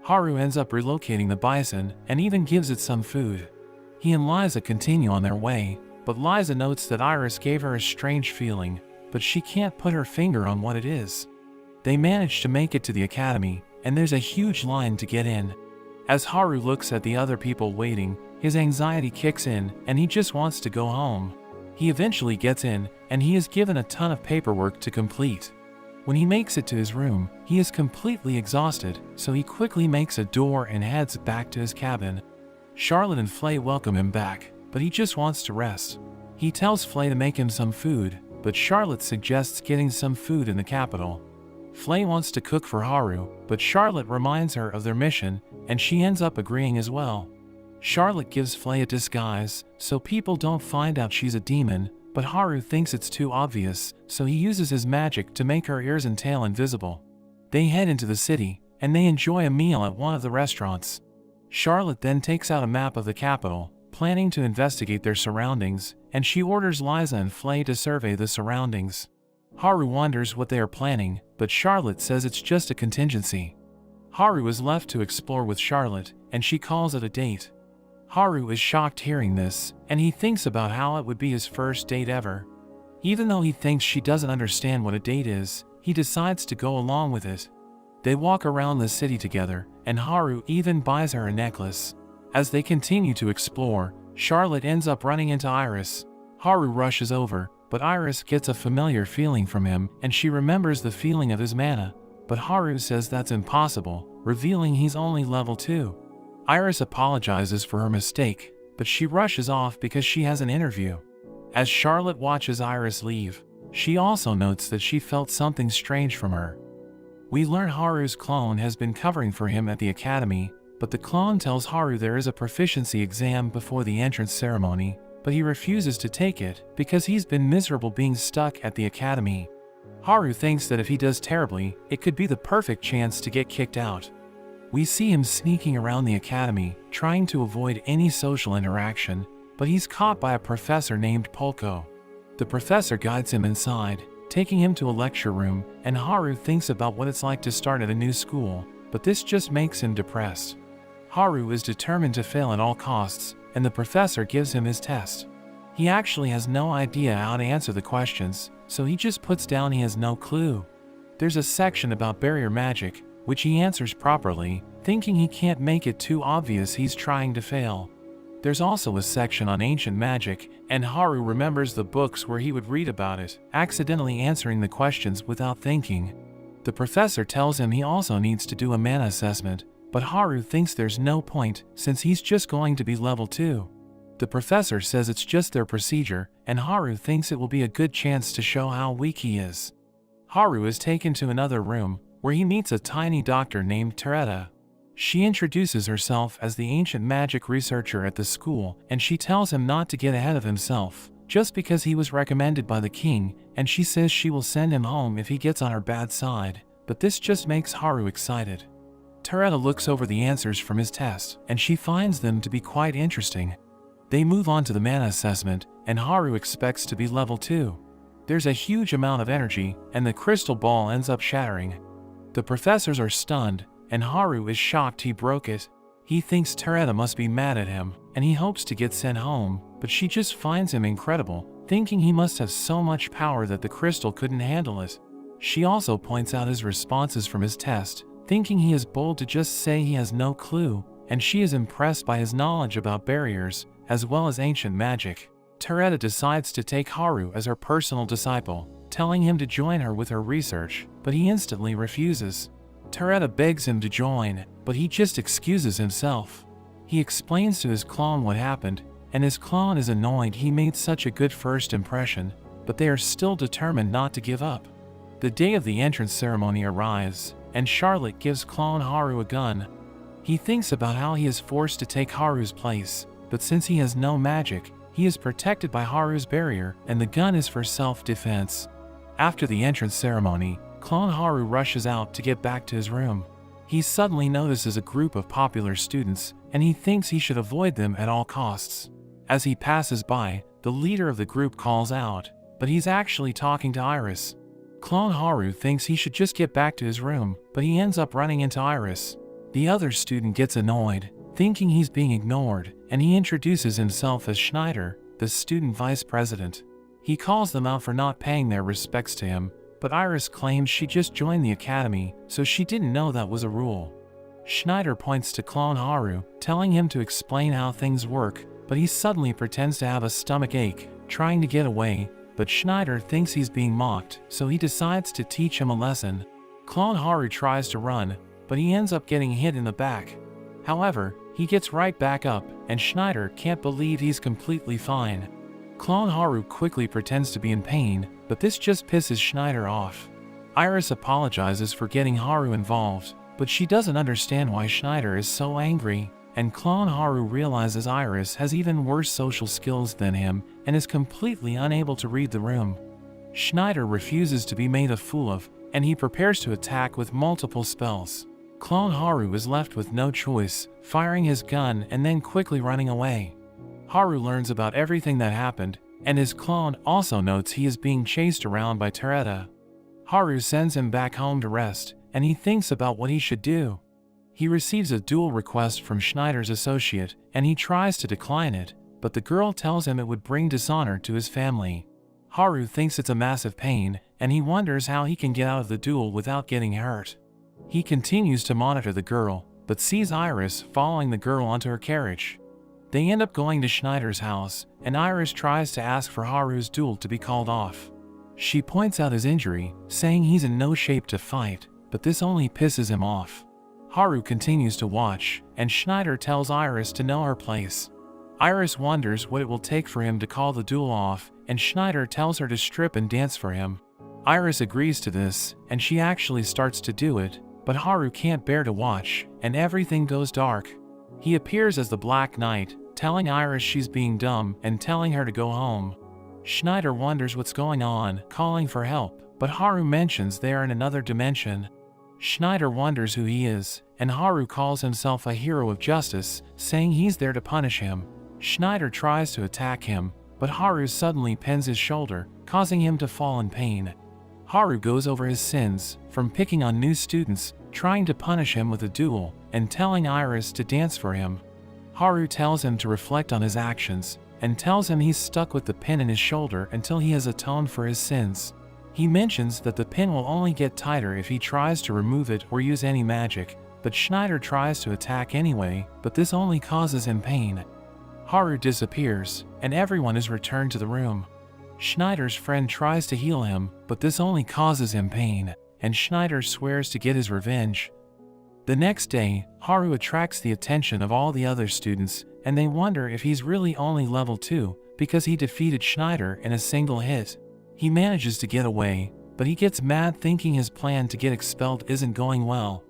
Haru ends up relocating the bison, and even gives it some food. He and Liza continue on their way, but Liza notes that Iris gave her a strange feeling, but she can't put her finger on what it is. They manage to make it to the academy, and there's a huge line to get in. As Haru looks at the other people waiting, his anxiety kicks in and he just wants to go home. He eventually gets in and he is given a ton of paperwork to complete. When he makes it to his room, he is completely exhausted, so he quickly makes a door and heads back to his cabin. Charlotte and Flay welcome him back, but he just wants to rest. He tells Flay to make him some food, but Charlotte suggests getting some food in the capital. Flay wants to cook for Haru, but Charlotte reminds her of their mission, and she ends up agreeing as well. Charlotte gives Flay a disguise, so people don't find out she's a demon, but Haru thinks it's too obvious, so he uses his magic to make her ears and tail invisible. They head into the city, and they enjoy a meal at one of the restaurants. Charlotte then takes out a map of the capital, planning to investigate their surroundings, and she orders Liza and Flay to survey the surroundings. Haru wonders what they are planning, but Charlotte says it's just a contingency. Haru is left to explore with Charlotte, and she calls it a date. Haru is shocked hearing this, and he thinks about how it would be his first date ever. Even though he thinks she doesn't understand what a date is, he decides to go along with it. They walk around the city together, and Haru even buys her a necklace. As they continue to explore, Charlotte ends up running into Iris. Haru rushes over, but Iris gets a familiar feeling from him, and she remembers the feeling of his mana, but Haru says that's impossible, revealing he's only level 2. Iris apologizes for her mistake, but she rushes off because she has an interview. As Charlotte watches Iris leave, she also notes that she felt something strange from her. We learn Haru's clone has been covering for him at the academy, but the clone tells Haru there is a proficiency exam before the entrance ceremony, but he refuses to take it because he's been miserable being stuck at the academy. Haru thinks that if he does terribly, it could be the perfect chance to get kicked out. We see him sneaking around the academy, trying to avoid any social interaction, but he's caught by a professor named Polko. The professor guides him inside, taking him to a lecture room, and Haru thinks about what it's like to start at a new school, but this just makes him depressed. Haru is determined to fail at all costs, and the professor gives him his test. He actually has no idea how to answer the questions, so he just puts down he has no clue. There's a section about barrier magic, which he answers properly, thinking he can't make it too obvious he's trying to fail. There's also a section on ancient magic, and Haru remembers the books where he would read about it, accidentally answering the questions without thinking. The professor tells him he also needs to do a mana assessment, but Haru thinks there's no point since he's just going to be level 2. The professor says it's just their procedure, and Haru thinks it will be a good chance to show how weak he is. Haru is taken to another room, where he meets a tiny doctor named Teretta. She introduces herself as the ancient magic researcher at the school, and she tells him not to get ahead of himself, just because he was recommended by the king, and she says she will send him home if he gets on her bad side, but this just makes Haru excited. Teretta looks over the answers from his test, and she finds them to be quite interesting. They move on to the mana assessment, and Haru expects to be level 2. There's a huge amount of energy, and the crystal ball ends up shattering. The professors are stunned, and Haru is shocked he broke it. He thinks Teretta must be mad at him, and he hopes to get sent home, but she just finds him incredible, thinking he must have so much power that the crystal couldn't handle it. She also points out his responses from his test, thinking he is bold to just say he has no clue, and she is impressed by his knowledge about barriers, as well as ancient magic. Teretta decides to take Haru as her personal disciple, telling him to join her with her research, but he instantly refuses. Teretta begs him to join, but he just excuses himself. He explains to his clone what happened, and his clone is annoyed he made such a good first impression, but they are still determined not to give up. The day of the entrance ceremony arrives, and Charlotte gives clone Haru a gun. He thinks about how he is forced to take Haru's place, but since he has no magic, he is protected by Haru's barrier, and the gun is for self-defense. After the entrance ceremony, clone Haru rushes out to get back to his room. He suddenly notices a group of popular students, and he thinks he should avoid them at all costs. As he passes by, the leader of the group calls out, but he's actually talking to Iris. Clone Haru thinks he should just get back to his room, but he ends up running into Iris. The other student gets annoyed, thinking he's being ignored, and he introduces himself as Schneider, the student vice president. He calls them out for not paying their respects to him, but Iris claims she just joined the academy, so she didn't know that was a rule. Schneider points to Clone Haru, telling him to explain how things work, but he suddenly pretends to have a stomach ache, trying to get away, but Schneider thinks he's being mocked, so he decides to teach him a lesson. Clone Haru tries to run, but he ends up getting hit in the back. However, he gets right back up, and Schneider can't believe he's completely fine. Clone Haru quickly pretends to be in pain, but this just pisses Schneider off. Iris apologizes for getting Haru involved, but she doesn't understand why Schneider is so angry, and Clone Haru realizes Iris has even worse social skills than him and is completely unable to read the room. Schneider refuses to be made a fool of, and he prepares to attack with multiple spells. Clone Haru is left with no choice, firing his gun and then quickly running away. Haru learns about everything that happened, and his clone also notes he is being chased around by Teretta. Haru sends him back home to rest, and he thinks about what he should do. He receives a duel request from Schneider's associate, and he tries to decline it, but the girl tells him it would bring dishonor to his family. Haru thinks it's a massive pain, and he wonders how he can get out of the duel without getting hurt. He continues to monitor the girl, but sees Iris following the girl onto her carriage. They end up going to Schneider's house, and Iris tries to ask for Haru's duel to be called off. She points out his injury, saying he's in no shape to fight, but this only pisses him off. Haru continues to watch, and Schneider tells Iris to know her place. Iris wonders what it will take for him to call the duel off, and Schneider tells her to strip and dance for him. Iris agrees to this, and she actually starts to do it, but Haru can't bear to watch, and everything goes dark. He appears as the Black Knight, telling Iris she's being dumb and telling her to go home. Schneider wonders what's going on, calling for help, but Haru mentions they are in another dimension. Schneider wonders who he is, and Haru calls himself a hero of justice, saying he's there to punish him. Schneider tries to attack him, but Haru suddenly pins his shoulder, causing him to fall in pain. Haru goes over his sins, from picking on new students, trying to punish him with a duel, and telling Iris to dance for him. Haru tells him to reflect on his actions, and tells him he's stuck with the pin in his shoulder until he has atoned for his sins. He mentions that the pin will only get tighter if he tries to remove it or use any magic, but Schneider tries to attack anyway, but this only causes him pain. Haru disappears, and everyone is returned to the room. Schneider's friend tries to heal him, but this only causes him pain, and Schneider swears to get his revenge. The next day, Haru attracts the attention of all the other students, and they wonder if he's really only level 2, because he defeated Schneider in a single hit. He manages to get away, but he gets mad thinking his plan to get expelled isn't going well.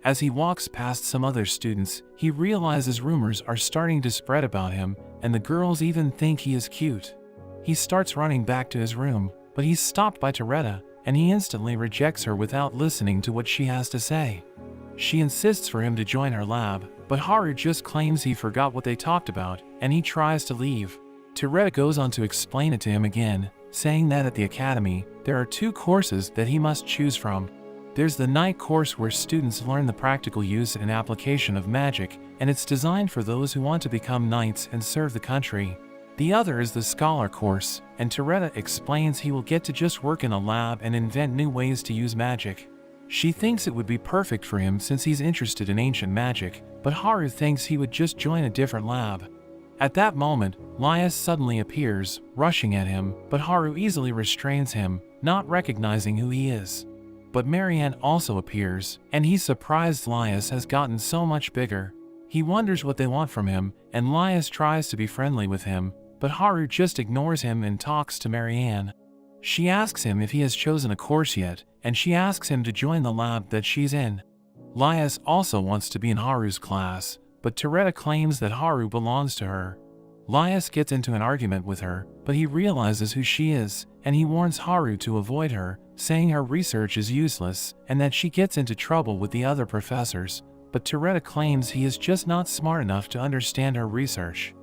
As he walks past some other students, he realizes rumors are starting to spread about him, and the girls even think he is cute. He starts running back to his room, but he's stopped by Teretta, and he instantly rejects her without listening to what she has to say. She insists for him to join her lab, but Haru just claims he forgot what they talked about, and he tries to leave. Teretta goes on to explain it to him again, saying that at the academy, there are 2 courses that he must choose from. There's the night course where students learn the practical use and application of magic, and it's designed for those who want to become knights and serve the country. The other is the scholar course, and Teretta explains he will get to just work in a lab and invent new ways to use magic. She thinks it would be perfect for him since he's interested in ancient magic, but Haru thinks he would just join a different lab. At that moment, Laius suddenly appears, rushing at him, but Haru easily restrains him, not recognizing who he is. But Marianne also appears, and he's surprised Laius has gotten so much bigger. He wonders what they want from him, and Laius tries to be friendly with him, but Haru just ignores him and talks to Marianne. She asks him if he has chosen a course yet, and she asks him to join the lab that she's in. Laius also wants to be in Haru's class, but Teretta claims that Haru belongs to her. Laius gets into an argument with her, but he realizes who she is, and he warns Haru to avoid her, saying her research is useless and that she gets into trouble with the other professors, but Teretta claims he is just not smart enough to understand her research.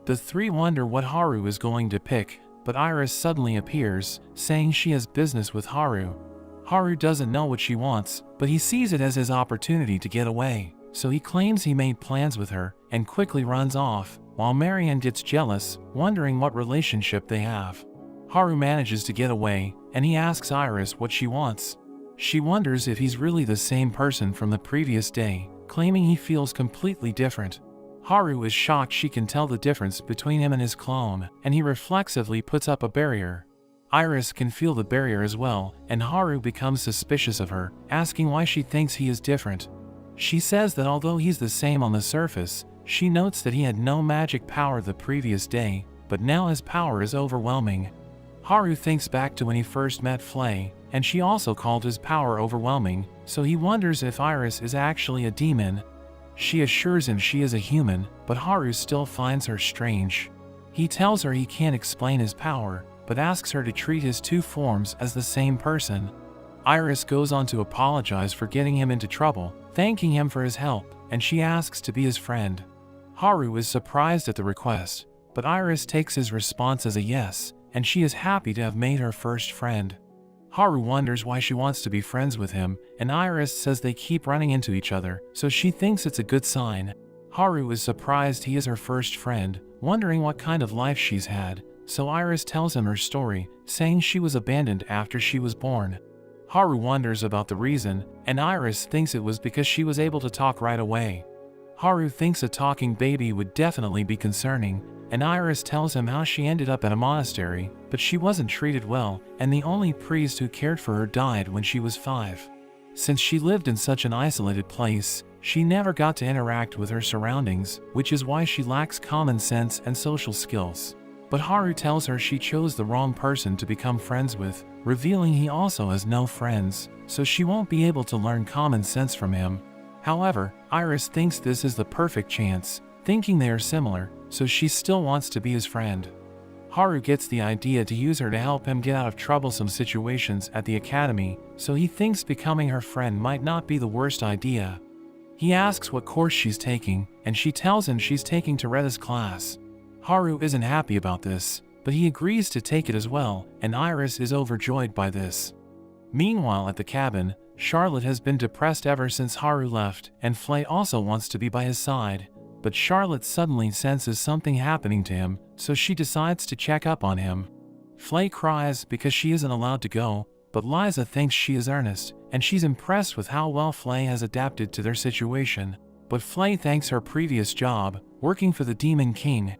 The 3 wonder what Haru is going to pick, but Iris suddenly appears, saying she has business with Haru. Haru doesn't know what she wants, but he sees it as his opportunity to get away, so he claims he made plans with her and quickly runs off, while Marianne gets jealous, wondering what relationship they have. Haru manages to get away, and he asks Iris what she wants. She wonders if he's really the same person from the previous day, claiming he feels completely different. Haru is shocked she can tell the difference between him and his clone, and he reflexively puts up a barrier. Iris can feel the barrier as well, and Haru becomes suspicious of her, asking why she thinks he is different. She says that although he's the same on the surface, she notes that he had no magic power the previous day, but now his power is overwhelming. Haru thinks back to when he first met Flay, and she also called his power overwhelming, so he wonders if Iris is actually a demon. She assures him she is a human, but Haru still finds her strange. He tells her he can't explain his power, but asks her to treat his two forms as the same person. Iris goes on to apologize for getting him into trouble, thanking him for his help, and she asks to be his friend. Haru is surprised at the request, but Iris takes his response as a yes, and she is happy to have made her first friend. Haru wonders why she wants to be friends with him, and Iris says they keep running into each other, so she thinks it's a good sign. Haru is surprised he is her first friend, wondering what kind of life she's had, so Iris tells him her story, saying she was abandoned after she was born. Haru wonders about the reason, and Iris thinks it was because she was able to talk right away. Haru thinks a talking baby would definitely be concerning, and Iris tells him how she ended up at a monastery, but she wasn't treated well, and the only priest who cared for her died when she was 5. Since she lived in such an isolated place, she never got to interact with her surroundings, which is why she lacks common sense and social skills. But Haru tells her she chose the wrong person to become friends with, revealing he also has no friends, so she won't be able to learn common sense from him. However, Iris thinks this is the perfect chance, thinking they are similar, so she still wants to be his friend. Haru gets the idea to use her to help him get out of troublesome situations at the academy, so he thinks becoming her friend might not be the worst idea. He asks what course she's taking, and she tells him she's taking Tereda's class. Haru isn't happy about this, but he agrees to take it as well, and Iris is overjoyed by this. Meanwhile at the cabin, Charlotte has been depressed ever since Haru left, and Flay also wants to be by his side, but Charlotte suddenly senses something happening to him, so she decides to check up on him. Flay cries because she isn't allowed to go, but Liza thinks she is earnest, and she's impressed with how well Flay has adapted to their situation. But Flay thanks her previous job, working for the Demon King.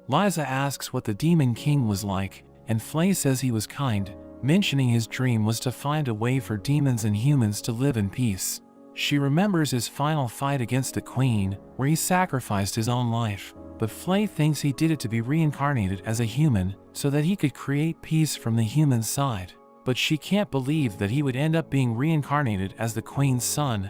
Liza asks what the Demon King was like, and Flay says he was kind, mentioning his dream was to find a way for demons and humans to live in peace. She remembers his final fight against the Queen, where he sacrificed his own life, but Flay thinks he did it to be reincarnated as a human, so that he could create peace from the human side. But she can't believe that he would end up being reincarnated as the Queen's son.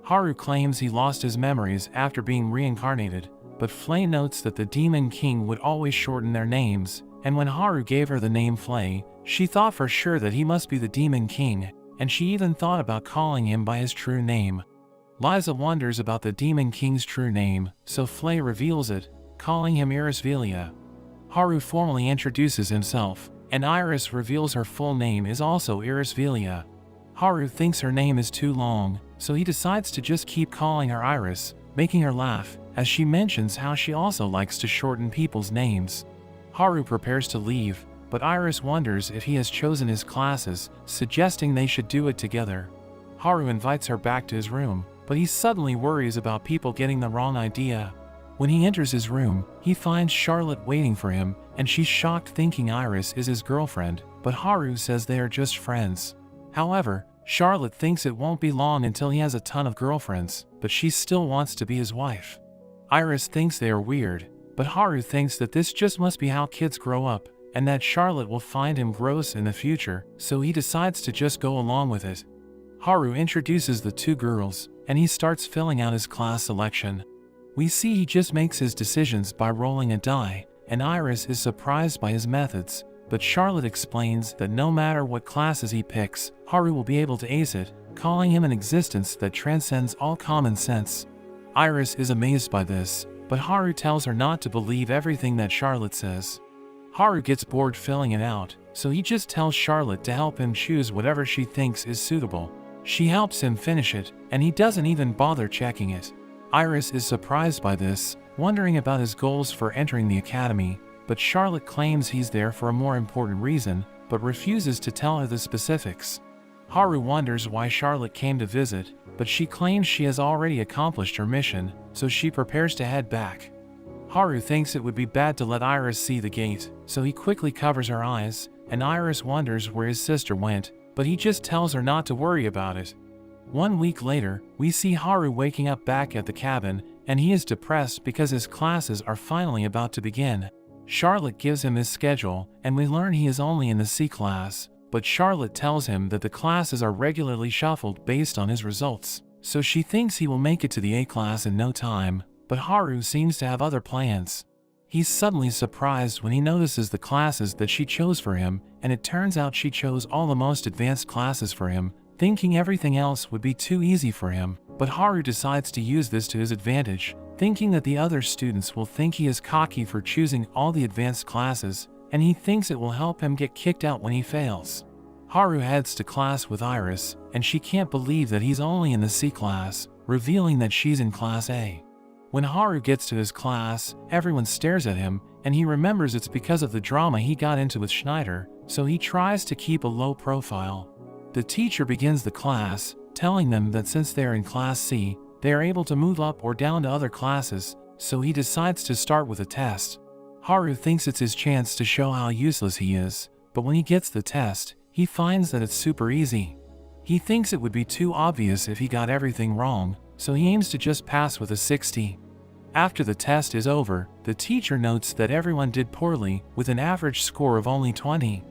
Haru claims he lost his memories after being reincarnated, but Flay notes that the Demon King would always shorten their names, and when Haru gave her the name Flay, she thought for sure that he must be the Demon King, and she even thought about calling him by his true name. Liza wonders about the Demon King's true name, so Flay reveals it, calling him Irisvelia. Haru formally introduces himself, and Iris reveals her full name is also Irisvelia. Haru thinks her name is too long, so he decides to just keep calling her Iris, making her laugh, as she mentions how she also likes to shorten people's names. Haru prepares to leave, but Iris wonders if he has chosen his classes, suggesting they should do it together. Haru invites her back to his room, but he suddenly worries about people getting the wrong idea. When he enters his room, he finds Charlotte waiting for him, and she's shocked thinking Iris is his girlfriend, but Haru says they are just friends. However, Charlotte thinks it won't be long until he has a ton of girlfriends, but she still wants to be his wife. Iris thinks they are weird, but Haru thinks that this just must be how kids grow up, and that Charlotte will find him gross in the future, so he decides to just go along with it. Haru introduces the two girls, and he starts filling out his class selection. We see he just makes his decisions by rolling a die, and Iris is surprised by his methods, but Charlotte explains that no matter what classes he picks, Haru will be able to ace it, calling him an existence that transcends all common sense. Iris is amazed by this, but Haru tells her not to believe everything that Charlotte says. Haru gets bored filling it out, so he just tells Charlotte to help him choose whatever she thinks is suitable. She helps him finish it, and he doesn't even bother checking it. Iris is surprised by this, wondering about his goals for entering the academy, but Charlotte claims he's there for a more important reason, but refuses to tell her the specifics. Haru wonders why Charlotte came to visit, but she claims she has already accomplished her mission, so she prepares to head back. Haru thinks it would be bad to let Iris see the gate, so he quickly covers her eyes, and Iris wonders where his sister went, but he just tells her not to worry about it. 1 week later, we see Haru waking up back at the cabin, and he is depressed because his classes are finally about to begin. Charlotte gives him his schedule, and we learn he is only in the C class, but Charlotte tells him that the classes are regularly shuffled based on his results, so she thinks he will make it to the A class in no time, but Haru seems to have other plans. He's suddenly surprised when he notices the classes that she chose for him, and it turns out she chose all the most advanced classes for him, thinking everything else would be too easy for him, but Haru decides to use this to his advantage, thinking that the other students will think he is cocky for choosing all the advanced classes, and he thinks it will help him get kicked out when he fails. Haru heads to class with Iris, and she can't believe that he's only in the C class, revealing that she's in class A. When Haru gets to his class, everyone stares at him, and he remembers it's because of the drama he got into with Schneider, so he tries to keep a low profile. The teacher begins the class, telling them that since they're in class C, they are able to move up or down to other classes, so he decides to start with a test. Haru thinks it's his chance to show how useless he is, but when he gets the test, he finds that it's super easy. He thinks it would be too obvious if he got everything wrong, so he aims to just pass with a 60. After the test is over, the teacher notes that everyone did poorly, with an average score of only 20.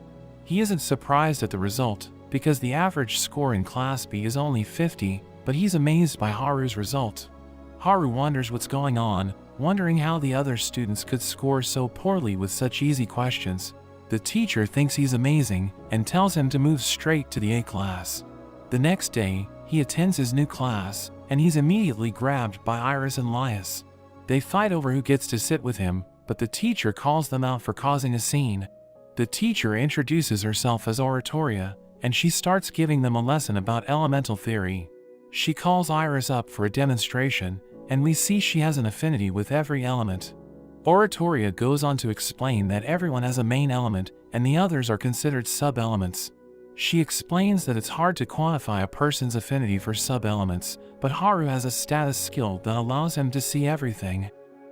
He isn't surprised at the result, because the average score in Class B is only 50, but he's amazed by Haru's result. Haru wonders what's going on, wondering how the other students could score so poorly with such easy questions. The teacher thinks he's amazing, and tells him to move straight to the A class. The next day, he attends his new class, and he's immediately grabbed by Iris and Lias. They fight over who gets to sit with him, but the teacher calls them out for causing a scene. The teacher introduces herself as Oratoria, and she starts giving them a lesson about elemental theory. She calls Iris up for a demonstration, and we see she has an affinity with every element. Oratoria goes on to explain that everyone has a main element, and the others are considered sub-elements. She explains that it's hard to quantify a person's affinity for sub-elements, but Haru has a status skill that allows him to see everything.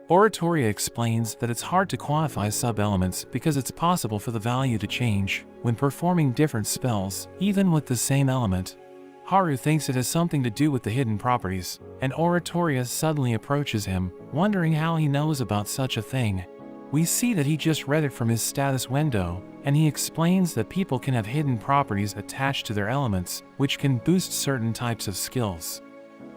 Oratoria explains that it's hard to quantify sub-elements because it's possible for the value to change when performing different spells, even with the same element. Haru thinks it has something to do with the hidden properties, and Oratoria suddenly approaches him, wondering how he knows about such a thing. We see that he just read it from his status window, and he explains that people can have hidden properties attached to their elements, which can boost certain types of skills.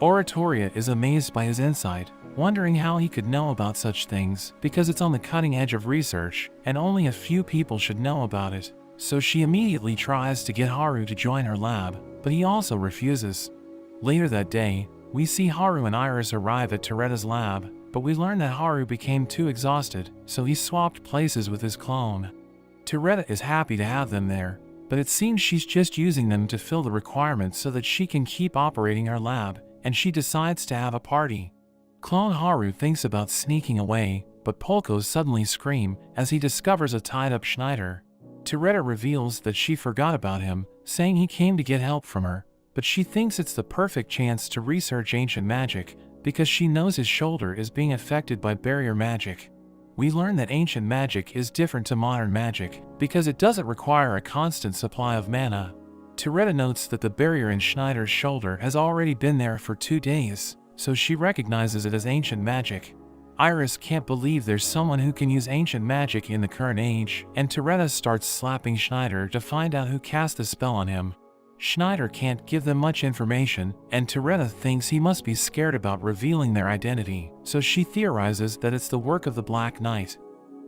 Oratoria is amazed by his insight, wondering how he could know about such things, because it's on the cutting edge of research, and only a few people should know about it. So she immediately tries to get Haru to join her lab, but he also refuses. Later that day, we see Haru and Iris arrive at Toretta's lab, but we learn that Haru became too exhausted, so he swapped places with his clone. Toretta is happy to have them there, but it seems she's just using them to fill the requirements so that she can keep operating her lab, and she decides to have a party. Clone Haru thinks about sneaking away, but Polko suddenly screams as he discovers a tied-up Schneider. Toretta reveals that she forgot about him, saying he came to get help from her, but she thinks it's the perfect chance to research ancient magic, because she knows his shoulder is being affected by barrier magic. We learn that ancient magic is different to modern magic, because it doesn't require a constant supply of mana. Toretta notes that the barrier in Schneider's shoulder has already been there for 2 days, so she recognizes it as ancient magic. Iris can't believe there's someone who can use ancient magic in the current age, and Toretta starts slapping Schneider to find out who cast the spell on him. Schneider can't give them much information, and Toretta thinks he must be scared about revealing their identity, so she theorizes that it's the work of the Black Knight.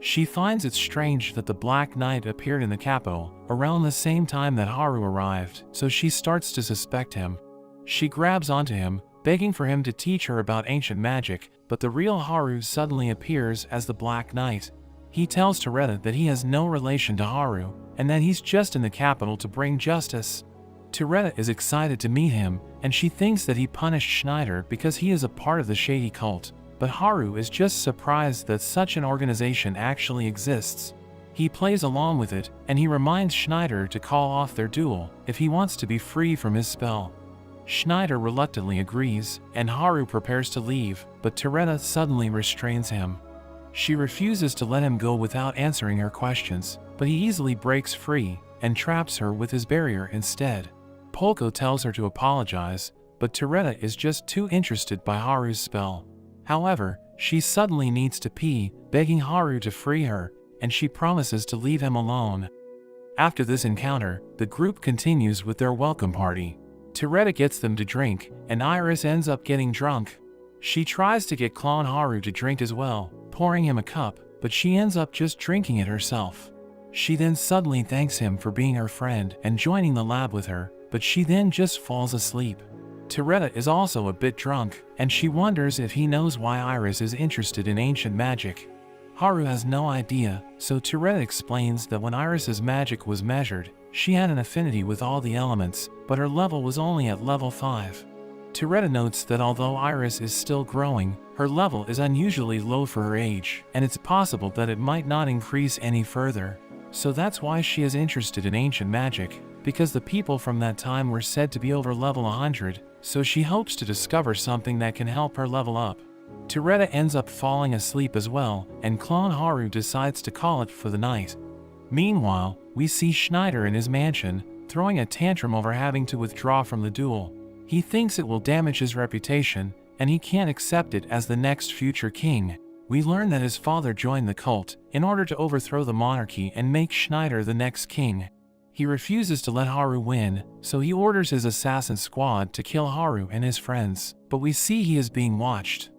She finds it strange that the Black Knight appeared in the capital around the same time that Haru arrived, so she starts to suspect him. She grabs onto him, begging for him to teach her about ancient magic, but the real Haru suddenly appears as the Black Knight. He tells Toretta that he has no relation to Haru, and that he's just in the capital to bring justice. Toretta is excited to meet him, and she thinks that he punished Schneider because he is a part of the shady cult, but Haru is just surprised that such an organization actually exists. He plays along with it, and he reminds Schneider to call off their duel if he wants to be free from his spell. Schneider reluctantly agrees, and Haru prepares to leave, but Teretta suddenly restrains him. She refuses to let him go without answering her questions, but he easily breaks free and traps her with his barrier instead. Polko tells her to apologize, but Teretta is just too interested by Haru's spell. However, she suddenly needs to pee, begging Haru to free her, and she promises to leave him alone. After this encounter, the group continues with their welcome party. Teretta gets them to drink, and Iris ends up getting drunk. She tries to get Clone Haru to drink as well, pouring him a cup, but she ends up just drinking it herself. She then suddenly thanks him for being her friend and joining the lab with her, but she then just falls asleep. Teretta is also a bit drunk, and she wonders if he knows why Iris is interested in ancient magic. Haru has no idea, so Teretta explains that when Iris's magic was measured, she had an affinity with all the elements, but her level was only at level 5. Teretta notes that although Iris is still growing, her level is unusually low for her age, and it's possible that it might not increase any further. So that's why she is interested in ancient magic, because the people from that time were said to be over level 100, so she hopes to discover something that can help her level up. Teretta ends up falling asleep as well, and Clone Haru decides to call it for the night. Meanwhile, we see Schneider in his mansion, throwing a tantrum over having to withdraw from the duel. He thinks it will damage his reputation, and he can't accept it as the next future king. We learn that his father joined the cult in order to overthrow the monarchy and make Schneider the next king. He refuses to let Haru win, so he orders his assassin squad to kill Haru and his friends, but we see he is being watched.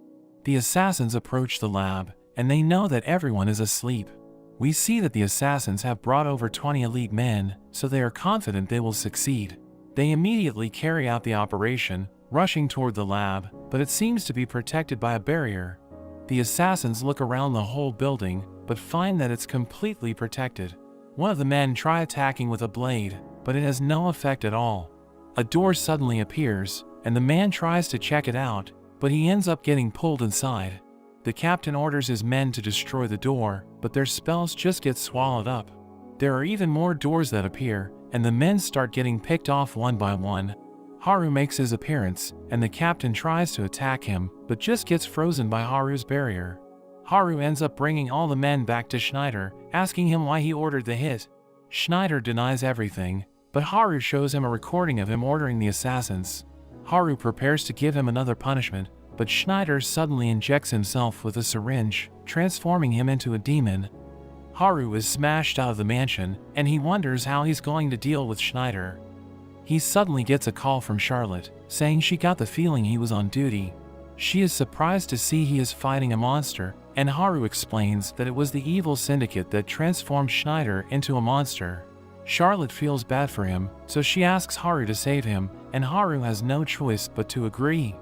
The assassins approach the lab, and they know that everyone is asleep. We see that the assassins have brought over 20 elite men, so they are confident they will succeed. They immediately carry out the operation, rushing toward the lab, but it seems to be protected by a barrier. The assassins look around the whole building, but find that it's completely protected. One of the men try attacking with a blade, but it has no effect at all. A door suddenly appears, and the man tries to check it out, but he ends up getting pulled inside. The captain orders his men to destroy the door, but their spells just get swallowed up. There are even more doors that appear, and the men start getting picked off one by one. Haru makes his appearance, and the captain tries to attack him, but just gets frozen by Haru's barrier. Haru ends up bringing all the men back to Schneider, asking him why he ordered the hit. Schneider denies everything, but Haru shows him a recording of him ordering the assassins. Haru prepares to give him another punishment, but Schneider suddenly injects himself with a syringe, transforming him into a demon. Haru is smashed out of the mansion, and he wonders how he's going to deal with Schneider. He suddenly gets a call from Charlotte, saying she got the feeling he was on duty. She is surprised to see he is fighting a monster, and Haru explains that it was the evil syndicate that transformed Schneider into a monster. Charlotte feels bad for him, so she asks Haru to save him, and Haru has no choice but to agree.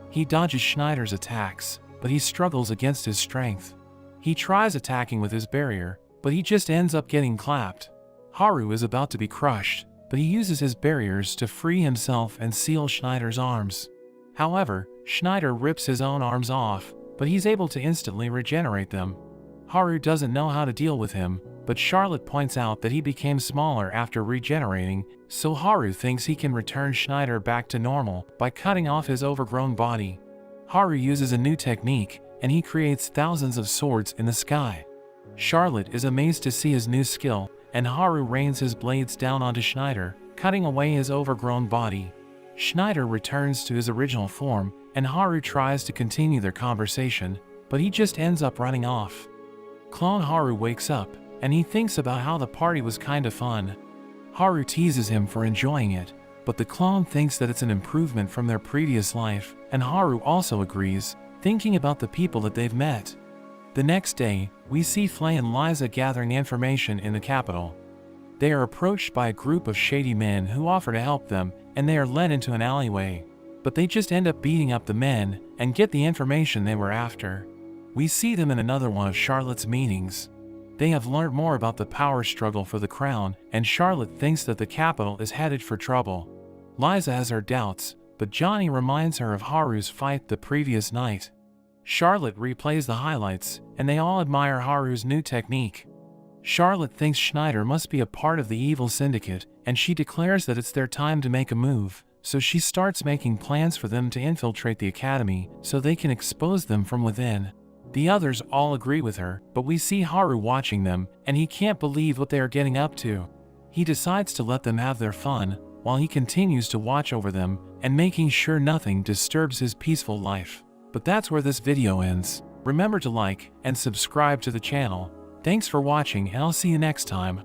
He dodges Schneider's attacks, but he struggles against his strength. He tries attacking with his barrier, but he just ends up getting clapped. Haru is about to be crushed, but he uses his barriers to free himself and seal Schneider's arms. However, Schneider rips his own arms off, but he's able to instantly regenerate them. Haru doesn't know how to deal with him, but Charlotte points out that he became smaller after regenerating, so Haru thinks he can return Schneider back to normal by cutting off his overgrown body. Haru uses a new technique, and he creates thousands of swords in the sky. Charlotte is amazed to see his new skill, and Haru rains his blades down onto Schneider, cutting away his overgrown body. Schneider returns to his original form, and Haru tries to continue their conversation, but he just ends up running off. Clone Haru wakes up, and he thinks about how the party was kinda fun. Haru teases him for enjoying it, but the clone thinks that it's an improvement from their previous life, and Haru also agrees, thinking about the people that they've met. The next day, we see Flay and Liza gathering information in the capital. They are approached by a group of shady men who offer to help them, and they are led into an alleyway. But they just end up beating up the men and get the information they were after. We see them in another one of Charlotte's meetings. They have learned more about the power struggle for the crown, and Charlotte thinks that the capital is headed for trouble. Liza has her doubts, but Johnny reminds her of Haru's fight the previous night. Charlotte replays the highlights, and they all admire Haru's new technique. Charlotte thinks Schneider must be a part of the evil syndicate, and she declares that it's their time to make a move, so she starts making plans for them to infiltrate the academy so they can expose them from within. The others all agree with her, but we see Haru watching them, and he can't believe what they are getting up to. He decides to let them have their fun, while he continues to watch over them and making sure nothing disturbs his peaceful life. But that's where this video ends. Remember to like and subscribe to the channel. Thanks for watching, and I'll see you next time.